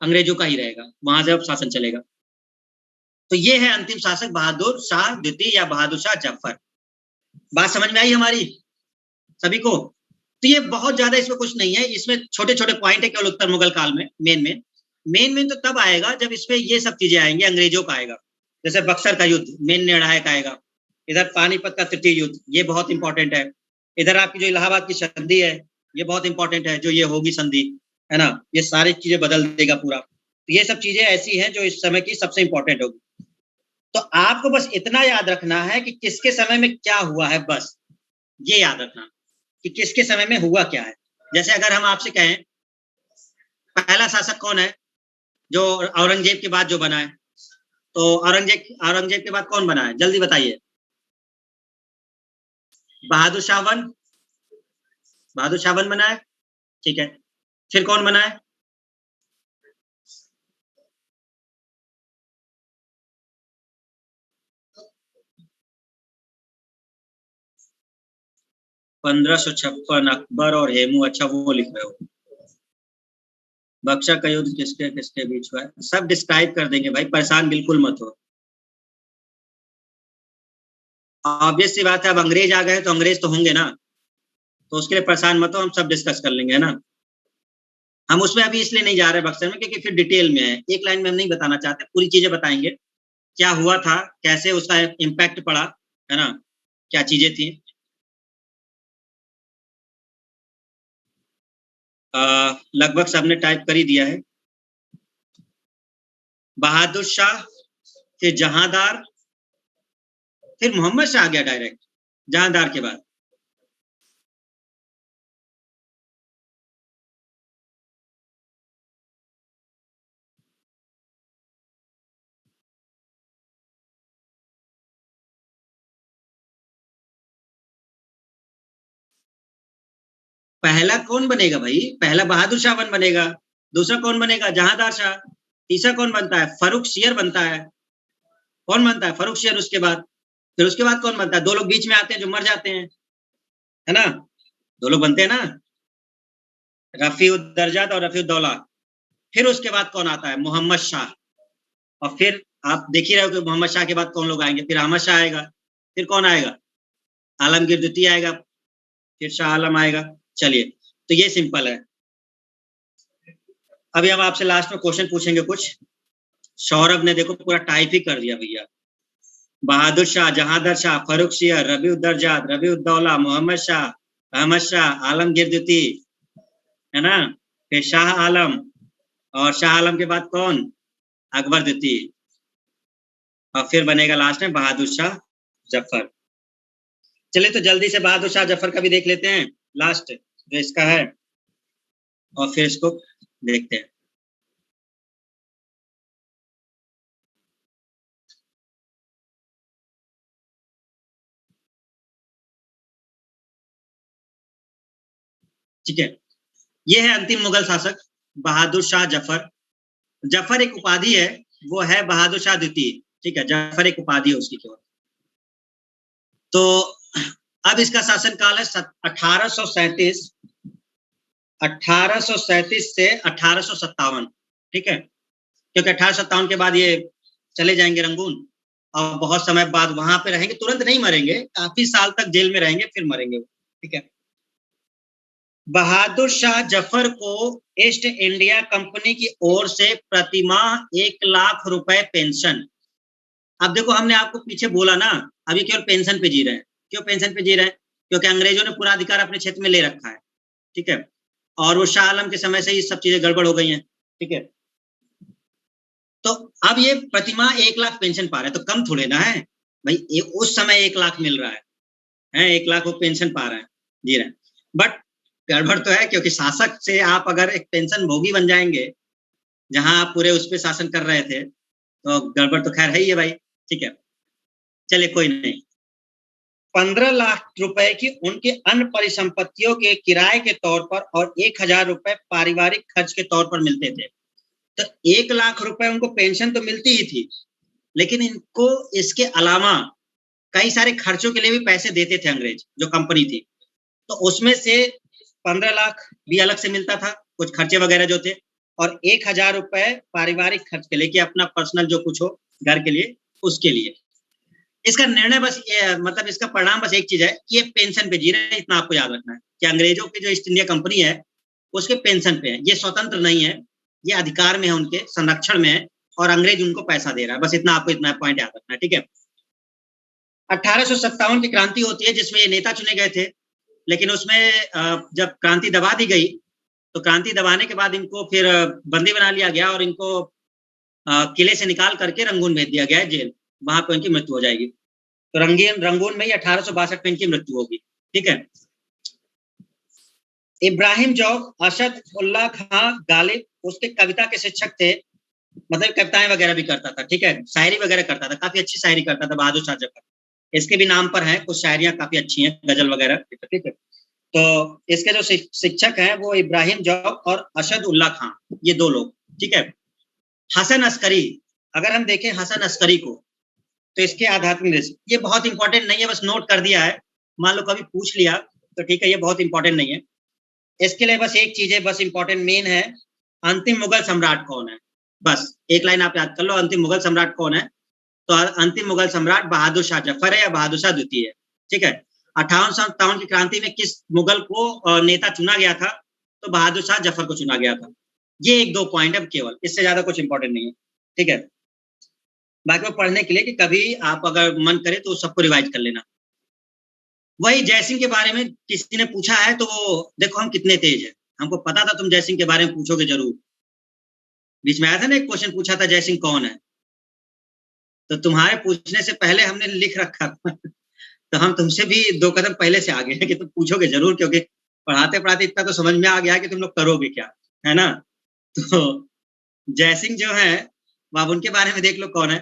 अंग्रेजों का ही रहेगा, वहां से अब शासन चलेगा। तो ये है अंतिम शासक बहादुर शाह द्वितीय या बहादुर शाह जफर। बात समझ में आई हमारी सभी को? तो ये बहुत ज्यादा इसमें कुछ नहीं है, इसमें छोटे छोटे पॉइंट है केवल उत्तर मुगल काल में। मेन तो तब आएगा जब इसमें ये सब चीजें आएंगी, अंग्रेजों का आएगा, जैसे बक्सर का युद्ध मेन निर्णायक आएगा, इधर पानीपत का तृतीय युद्ध ये बहुत इंपॉर्टेंट है, इधर आपकी जो इलाहाबाद की संधि है ये बहुत इंपॉर्टेंट है, जो ये होगी संधि, है ना, ये सारी चीजें बदल देगा पूरा। तो ये सब चीजें ऐसी हैं जो इस समय की सबसे इंपॉर्टेंट होगी। तो आपको बस इतना याद रखना है कि किसके समय में क्या हुआ है, बस ये याद रखना कि किसके समय में हुआ क्या है। जैसे अगर हम आपसे कहें पहला शासक कौन है जो औरंगजेब के बाद जो बना है, तो औरंगजेब के बाद कौन बना है, जल्दी बताइए। बहादुर शाह वन, बहादुर शाह वन बना है, ठीक है। फिर कौन बना है? पंद्रह सौ छप्पन अकबर और हेमू, अच्छा वो लिख रहे हो। बक्सर का युद्ध किसके किसके बीच हुआ है, सब डिस्क्राइब कर देंगे भाई, परेशान बिल्कुल मत हो। ऑब्वियस सी बात है, अब अंग्रेज आ गए तो अंग्रेज तो होंगे ना, तो उसके लिए परेशान मत हो, हम सब डिस्कस कर लेंगे, है ना। हम उसमें अभी इसलिए नहीं जा रहे बक्सर में क्योंकि फिर डिटेल में है, एक लाइन में हम नहीं बताना चाहते, पूरी चीजें बताएंगे क्या हुआ था, कैसे उसका इम्पैक्ट पड़ा, है ना। क्या चीजें थी? लगभग सबने टाइप कर ही दिया है। बहादुर शाह, फिर जहांदार, फिर मोहम्मद शाह आ गया डायरेक्ट जहांदार के बाद। पहला कौन बनेगा भाई? पहला बहादुर शाह बनेगा, दूसरा कौन बनेगा? जहांदार शाह, तीसरा कौन बनता है? फर्रुख शेर बनता है। कौन बनता है? फर्रुख शेर। उसके बाद फिर उसके बाद कौन बनता है? दो लोग बीच में आते हैं जो मर जाते हैं, है ना? दो लोग बनते हैं ना, रफी दर्जात और रफी उद्दौला। फिर उसके बाद कौन आता है? मोहम्मद शाह। और फिर आप देख ही रहे हो कि मोहम्मद शाह के बाद कौन लोग आएंगे। फिर अहमद शाह आएगा, फिर कौन आएगा? आलमगीर द्वितीय आएगा, फिर शाह आलम आएगा। चलिए, तो ये सिंपल है। अभी हम आपसे लास्ट में क्वेश्चन पूछेंगे कुछ। सौरभ ने देखो पूरा टाइप ही कर दिया भैया। बहादुर शाह, जहांदर शाह, फर्रुख शेर, रबी उद्दर्जात, रबी उद्दौला, मोहम्मद शाह, अहमद शाह, आलमगीर द्वितीय, है ना? फिर शाह आलम, और शाह आलम के बाद कौन? अकबर द्वितीय, और फिर बनेगा लास्ट में बहादुर शाह जफर। चलिए, तो जल्दी से बहादुर शाह जफर का भी देख लेते हैं, लास्ट जो इसका है, और फिर इसको देखते हैं। ठीक है, ये है अंतिम मुगल शासक बहादुर शाह जफर। जफर एक उपाधि है, वो है बहादुर शाह द्वितीय। ठीक है, जफर एक उपाधि है उसकी केवल। तो अब इसका शासन काल है 1837, 1837 से 1857। ठीक है, क्योंकि 1857 के बाद ये चले जाएंगे रंगून, और बहुत समय बाद वहां पे रहेंगे। तुरंत नहीं मरेंगे, काफी साल तक जेल में रहेंगे, फिर मरेंगे। ठीक है, बहादुर शाह जफर को ईस्ट इंडिया कंपनी की ओर से प्रतिमाह 1 लाख रुपए पेंशन। अब देखो, हमने आपको पीछे बोला ना, अभी केवल पेंशन पे जी रहे हैं। क्यों पेंशन पे जी रहे हैं? क्योंकि अंग्रेजों ने पूरा अधिकार अपने क्षेत्र में ले रखा है। ठीक है, और वो शाह आलम के समय से ही सब चीजें गड़बड़ हो गई हैं। ठीक है, तो अब ये प्रतिमाह 1 लाख पेंशन पा रहे हैं, तो कम थोड़े ना है भाई। उस समय 1 लाख मिल रहा है 1 लाख वो पेंशन पा रहे हैं, जी रहे हैं। बट गड़बड़ तो है, क्योंकि शासक से आप अगर एक पेंशन भोगी बन जाएंगे, जहां आप पूरे उस पर शासन कर रहे थे, तो गड़बड़ तो खैर है ही है भाई। ठीक है, चलिए कोई नहीं। 15 लाख रुपए की उनके अन्य परिसंपत्तियों के किराए के तौर पर और 1,000 रुपए पारिवारिक खर्च के तौर पर मिलते थे। तो 1 लाख रुपए उनको पेंशन तो मिलती ही थी, लेकिन इनको इसके अलावा कई सारे खर्चों के लिए भी पैसे देते थे अंग्रेज, जो कंपनी थी। तो उसमें से 15 लाख भी अलग से मिलता था, कुछ खर्चे वगैरह जो थे, और 1,000 रुपए पारिवारिक खर्च के लिए, कि अपना पर्सनल जो कुछ हो घर के लिए, उसके लिए। इसका निर्णय बस ये, मतलब इसका परिणाम बस एक चीज है कि ये पेंशन पे जी रहे हैं। इतना आपको याद रखना है कि अंग्रेजों की जो ईस्ट इंडिया कंपनी है, उसके पेंशन पे है। ये स्वतंत्र नहीं है, ये अधिकार में है, उनके संरक्षण में है, और अंग्रेज उनको पैसा दे रहा है। बस इतना आपको, इतना पॉइंट याद रखना है। ठीक है, 1857 की क्रांति होती है, जिसमें ये नेता चुने गए थे। लेकिन उसमें जब क्रांति दबा दी गई, तो क्रांति दबाने के बाद इनको फिर बंदी बना लिया गया, और इनको किले से निकाल करके रंगून भेज दिया गया है, जेल। वहां पर इनकी मृत्यु हो जाएगी। तो रंगून में ही 1862 में इनकी मृत्यु होगी। ठीक है, इब्राहिम जौक असद उल्ला खां गालिब उसके कविता के शिक्षक थे, मतलब कविताएं वगैरह भी करता था। ठीक है, शायरी वगैरह करता था, काफी अच्छी शायरी करता था बहादुर शाह जफर। इसके भी नाम पर है कुछ शायरियां, काफी अच्छी हैं, गजल वगैरह। ठीक है, तो इसके जो शिक्षक हैं वो इब्राहिम जौक और असद उल्ला खां, ये दो लोग। ठीक है, हसन अस्करी, अगर हम देखें हसन अस्करी को, तो इसके आध्यात्मिक दृष्टि, ये बहुत इंपॉर्टेंट नहीं है, बस नोट कर दिया है। मान लो कभी पूछ लिया तो ठीक है, ये बहुत इंपॉर्टेंट नहीं है। इसके लिए बस एक चीज है, बस इंपॉर्टेंट मेन है, अंतिम मुगल सम्राट कौन है। बस एक लाइन आप याद कर लो, अंतिम मुगल सम्राट कौन है। तो अंतिम मुगल सम्राट बहादुर शाह जफर है, या बहादुर शाह द्वितीय है। ठीक है, 1857 की क्रांति में किस मुगल को नेता चुना गया था? तो बहादुर शाह जफर को चुना गया था। ये एक दो पॉइंट है केवल, इससे ज्यादा कुछ इंपॉर्टेंट नहीं है। ठीक है, बाकी वो पढ़ने के लिए कि कभी आप अगर मन करे तो सबको रिवाइज कर लेना। वही जयसिंह के बारे में किसी ने पूछा है, तो वो देखो हम कितने तेज है, हमको पता था तुम जयसिंह के बारे में पूछोगे जरूर। बीच में आया था ना, एक क्वेश्चन पूछा था जयसिंह कौन है, तो तुम्हारे पूछने से पहले हमने लिख रखा था। तो हम तुमसे भी 2 कदम पहले से आगे हैं कि तुम पूछोगे जरूर, क्योंकि पढ़ाते पढ़ाते इतना तो समझ में आ गया कि तुम लोग करोगे क्या, है ना। तो जयसिंह जो है, अब उनके बारे में देख लो कौन है।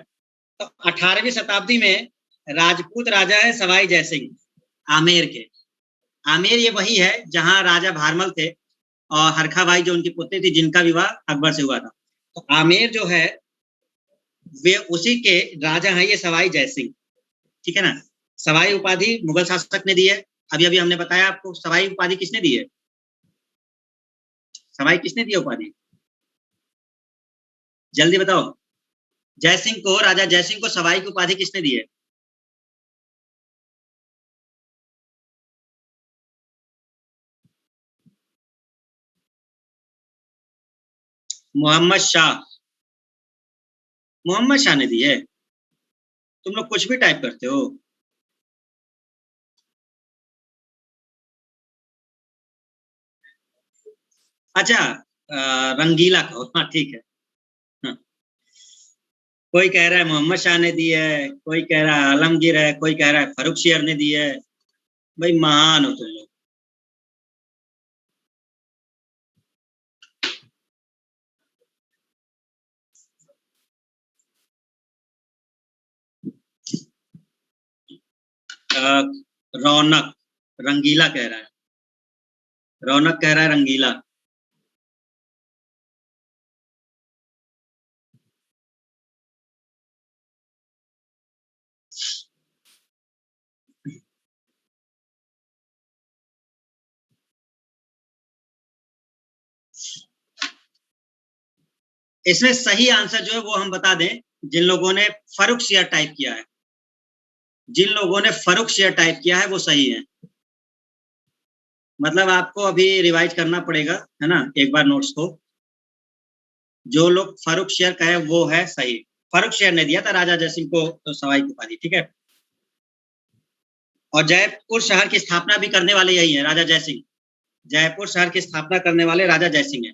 तो 18वीं शताब्दी में राजपूत राजा है सवाई जयसिंह आमेर के। आमेर ये वही है जहां राजा भारमल थे और हरखाबाई जो उनकी पुत्री थी, जिनका विवाह अकबर से हुआ था। तो आमेर जो है वे उसी के राजा हैं ये सवाई जयसिंह, ठीक है ना। सवाई उपाधि मुगल शासक ने दी है। अभी अभी हमने बताया आपको सवाई उपाधि किसने दी है, सवाई किसने दी उपाधि, जल्दी बताओ। जयसिंह को, राजा जयसिंह को सवाई की उपाधि किसने दी है? मोहम्मद शाह, मोहम्मद शाह ने दी है। तुम लोग कुछ भी टाइप करते हो। अच्छा, रंगीला को, हाँ ठीक है। हाँ। कोई कह रहा है मोहम्मद शाह ने दी है, कोई कह रहा है आलमगीर है, कोई कह रहा है फर्रुख शेर ने दी है। भाई महान हो तुम लोग। रौनक, रंगीला कह रहा है, रौनक कह रहा है रंगीला। इसमें सही आंसर जो है वो हम बता दें, जिन लोगों ने फर्रुख शेर टाइप किया है, जिन लोगों ने फर्रुख शेर टाइप किया है वो सही है। मतलब आपको अभी रिवाइज करना पड़ेगा, है ना, एक बार नोट्स को। जो लोग फर्रुख शेर कहे वो है सही। फर्रुख शेर ने दिया था राजा जयसिंह को तो सवाई की उपाधि, ठीक है। और जयपुर शहर की स्थापना भी करने वाले यही है, राजा जयसिंह। जयपुर शहर की स्थापना करने वाले राजा जयसिंह है,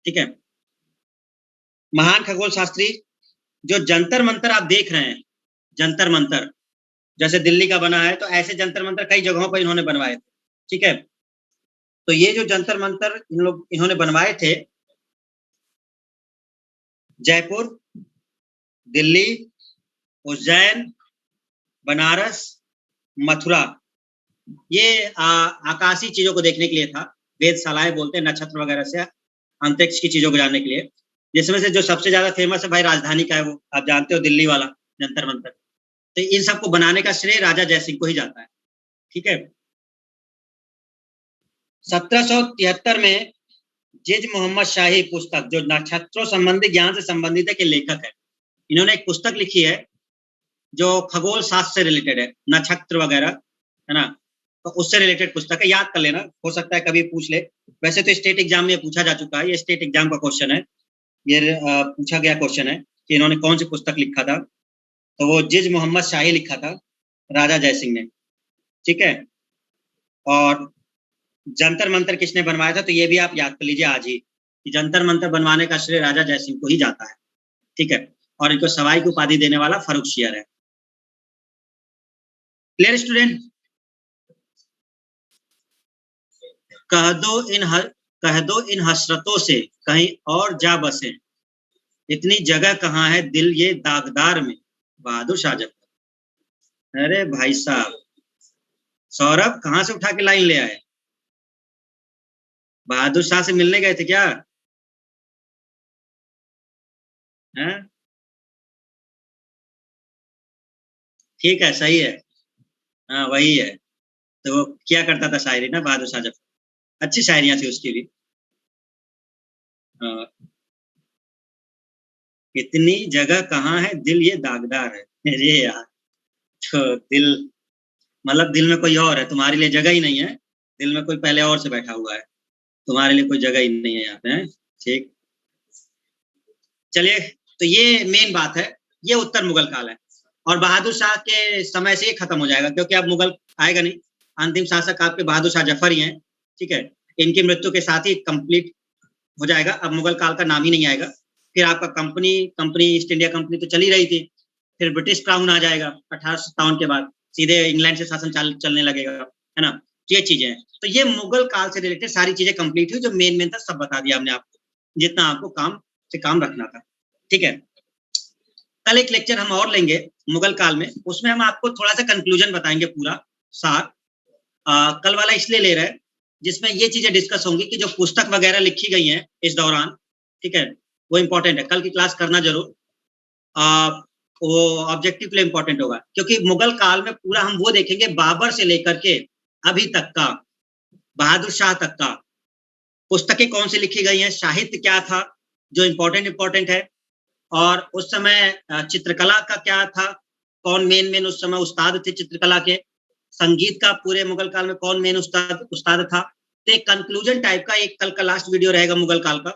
ठीक है। महान खगोल शास्त्री, जो जंतर मंतर आप देख रहे हैं, जंतर मंतर जैसे दिल्ली का बना है, तो ऐसे जंतर मंतर कई जगहों पर इन्होंने बनवाए थे, ठीक है। तो ये जो जंतर मंतर इन्होंने बनवाए थे, जयपुर, दिल्ली, उज्जैन, बनारस, मथुरा, ये आकाशीय चीजों को देखने के लिए था। वेधशालाएं बोलते हैं नक्षत्र वगैरह से अंतरिक्ष की चीजों को जानने के लिए। जिसमें से जो सबसे ज्यादा फेमस है भाई राजधानी का है, वो आप जानते हो, दिल्ली वाला जंतर मंतर। तो इन सबको बनाने का श्रेय राजा जयसिंह को ही जाता है, ठीक है। 1773 में जिज मोहम्मद शाही पुस्तक, जो नक्षत्रों संबंधी ज्ञान से संबंधित है, के लेखक है। इन्होंने एक पुस्तक लिखी है जो खगोल शास्त्र से रिलेटेड है, नक्षत्र वगैरह, है ना। तो उससे रिलेटेड पुस्तक है, याद कर लेना, हो सकता है कभी पूछ ले। वैसे तो स्टेट एग्जाम में पूछा जा चुका है, ये स्टेट एग्जाम का क्वेश्चन है। ये पूछा गया क्वेश्चन है कि इन्होंने कौन सी पुस्तक लिखा था। तो वो जिज मोहम्मद शाही लिखा था, राजा जयसिंह ने, ठीक है। और जंतर मंतर किसने बनवाया था, तो ये भी आप याद कर लीजिए आज ही, कि जंतर मंतर बनवाने का श्रेय राजा जयसिंह को ही जाता है, ठीक है। और इनको सवाई की उपाधि देने वाला फर्रुख शेर है। Clear student? कह दो इन हर कह दो इन हसरतों से कहीं और जा बसे, इतनी जगह कहाँ है दिल ये दागदार में, बहादुर शाह जफर। अरे भाई साहब, सौरभ कहाँ से उठा के लाइन ले आए? बहादुर शाह से मिलने गए थे क्या? हैं? ठीक है, सही है। हाँ वही है। तो वो क्या करता था शायरी ना, बहादुर शाह जफर। अच्छी शायरियां थी उसकी भी। हाँ, इतनी जगह कहाँ है दिल ये दागदार है। अरे यार, तो दिल, मतलब दिल में कोई और है, तुम्हारे लिए जगह ही नहीं है। दिल में कोई पहले और से बैठा हुआ है, तुम्हारे लिए कोई जगह ही नहीं है यहाँ पे, है। ठीक, चलिए। तो ये मेन बात है, ये उत्तर मुगल काल है। और बहादुर शाह के समय से ये खत्म हो जाएगा, क्योंकि अब मुगल आएगा नहीं। अंतिम शासक आपके बहादुर शाह जफर ही हैं, ठीक है। इनकी मृत्यु के साथ ही कंप्लीट हो जाएगा, अब मुगल काल का नाम ही नहीं आएगा। फिर आपका कंपनी ईस्ट इंडिया कंपनी तो चल ही रही थी, फिर ब्रिटिश क्राउन आ जाएगा 1857 के बाद, सीधे इंग्लैंड से शासन चलने लगेगा, है ना। ये चीजें हैं, तो ये मुगल काल से रिलेटेड सारी चीजें कंप्लीट हुई, जो मेन था सब बता दिया हमने आपको, जितना आपको काम से काम रखना था, ठीक है। कल एक लेक्चर हम और लेंगे मुगल काल में, उसमें हम आपको थोड़ा सा कंक्लूजन बताएंगे, पूरा सार। कल वाला इसलिए ले रहे हैं जिसमें ये चीजें डिस्कस होंगी कि जो पुस्तक वगैरह लिखी गई हैं इस दौरान, ठीक है, वो इंपॉर्टेंट है, कल की क्लास करना जरूर। वो ऑब्जेक्टिव के लिए इंपॉर्टेंट होगा, क्योंकि मुगल काल में पूरा हम वो देखेंगे बाबर से लेकर के अभी तक का, बहादुर शाह तक का, पुस्तकें कौन सी लिखी गई हैं, साहित्य क्या था जो इंपॉर्टेंट है, और उस समय चित्रकला का क्या था, कौन मेन उस समय उस्ताद थे चित्रकला के, संगीत का पूरे मुगल काल में कौन मेन उस्ताद था। तो एक कंक्लूजन टाइप का एक कल का लास्ट वीडियो रहेगा मुगल काल का,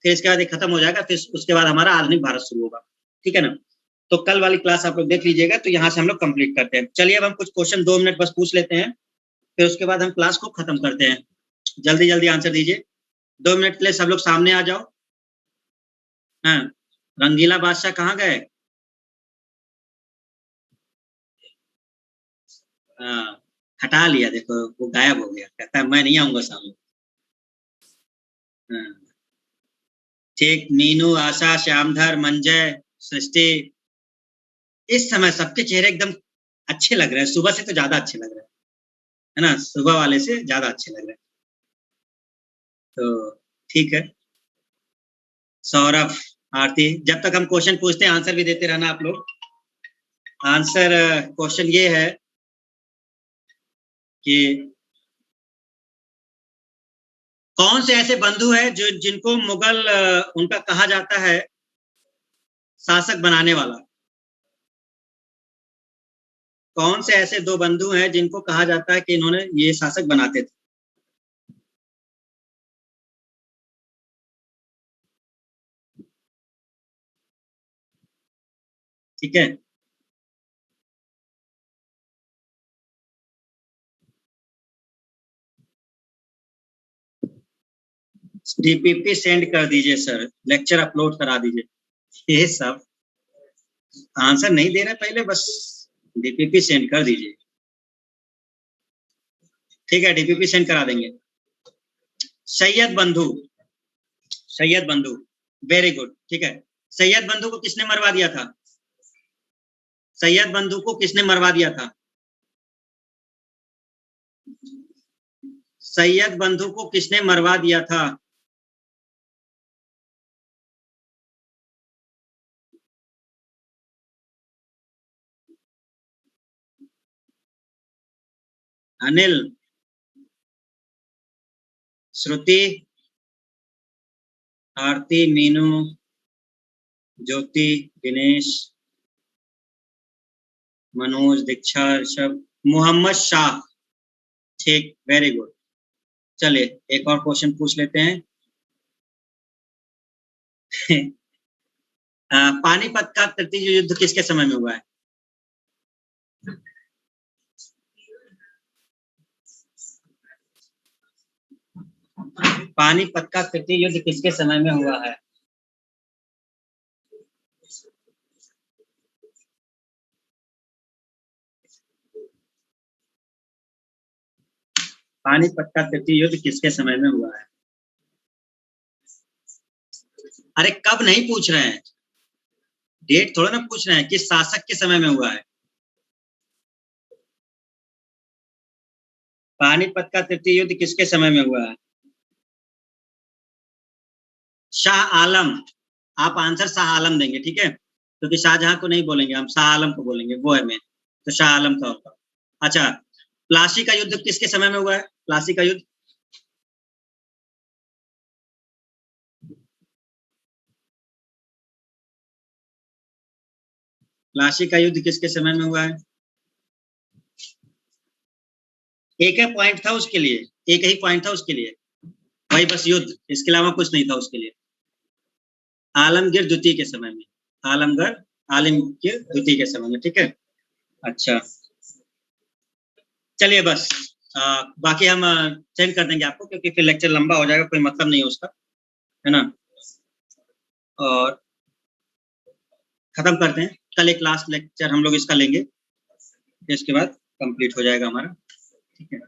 फिर इसके बाद ये खत्म हो जाएगा, फिर उसके बाद हमारा आधुनिक भारत शुरू होगा, ठीक है ना। तो कल वाली क्लास आप लोग देख लीजिएगा, तो यहाँ से हम लोग कंप्लीट करते हैं। चलिए अब हम कुछ क्वेश्चन 2 मिनट बस पूछ लेते हैं, फिर उसके बाद हम क्लास को खत्म करते हैं। जल्दी जल्दी आंसर दीजिए, 2 मिनट के लिए सब लोग सामने आ जाओ। हाँ, रंगीला बादशाह कहाँ गए? हाँ, हटा लिया, देखो वो गायब हो गया, कहता है मैं नहीं आऊंगा सामने। हाँ, ठीक, मीनू, आशा, श्यामधर, मंजय, सृष्टि, इस समय सबके चेहरे एकदम अच्छे लग रहे हैं, सुबह से तो ज्यादा अच्छे लग रहे हैं, है ना, सुबह वाले से ज्यादा अच्छे लग रहे हैं, तो ठीक है। सौरभ, आरती, जब तक हम क्वेश्चन पूछते हैं आंसर भी देते रहना आप लोग। आंसर क्वेश्चन ये है कि कौन से ऐसे बंधु हैं जो जिनको मुगल उनका कहा जाता है शासक बनाने वाला, कौन से ऐसे 2 बंधु हैं जिनको कहा जाता है कि इन्होंने ये शासक बनाते थे? ठीक है, डीपीपी सेंड कर दीजिए सर, लेक्चर अपलोड करा दीजिए। ये सब आंसर नहीं दे रहे पहले, बस डीपीपी सेंड कर दीजिए, ठीक है, डीपीपी सेंड करा देंगे। सैयद बंधु, सैयद बंधु, वेरी गुड, ठीक है। सैयद बंधु को किसने मरवा दिया था? सैयद बंधु को किसने मरवा दिया था? सैयद बंधु को किसने मरवा दिया था? अनिल, श्रुति, आरती, मीनू, ज्योति, दिनेश, मनोज, दीक्षा, ऋषभ, मोहम्मद शाह, ठीक, वेरी गुड। चलिए एक और क्वेश्चन पूछ लेते हैं। पानीपत का तृतीय युद्ध किसके समय में हुआ है? पानीपत का तृतीय युद्ध किसके समय में हुआ है? पानीपत का तृतीय युद्ध किसके समय में हुआ है? अरे कब नहीं पूछ रहे हैं, डेट थोड़ा ना पूछ रहे हैं, किस शासक के समय में हुआ है। पानीपत का तृतीय युद्ध किसके समय में हुआ है? शाह आलम, आप आंसर शाह आलम देंगे, ठीक है, क्योंकि शाहजहां को नहीं बोलेंगे हम, शाह आलम को बोलेंगे, वो है मेन, तो शाह आलम का होगा। अच्छा, प्लासी का युद्ध किसके समय में हुआ है? प्लासी का युद्ध, प्लासी का युद्ध किसके समय में हुआ है? एक ही पॉइंट था उसके लिए, एक ही पॉइंट था उसके लिए, वही बस युद्ध, इसके अलावा कुछ नहीं था उसके लिए। आलमगीर द्वितीय के समय में, आलमगीर द्वितीय के समय में, ठीक है। अच्छा, चलिए बस बाकी हम सेंड कर देंगे आपको, क्योंकि फिर लेक्चर लंबा हो जाएगा, कोई मतलब नहीं है उसका, है ना। और खत्म करते हैं, कल एक लास्ट लेक्चर हम लोग इसका लेंगे, इसके बाद कंप्लीट हो जाएगा हमारा, ठीक है।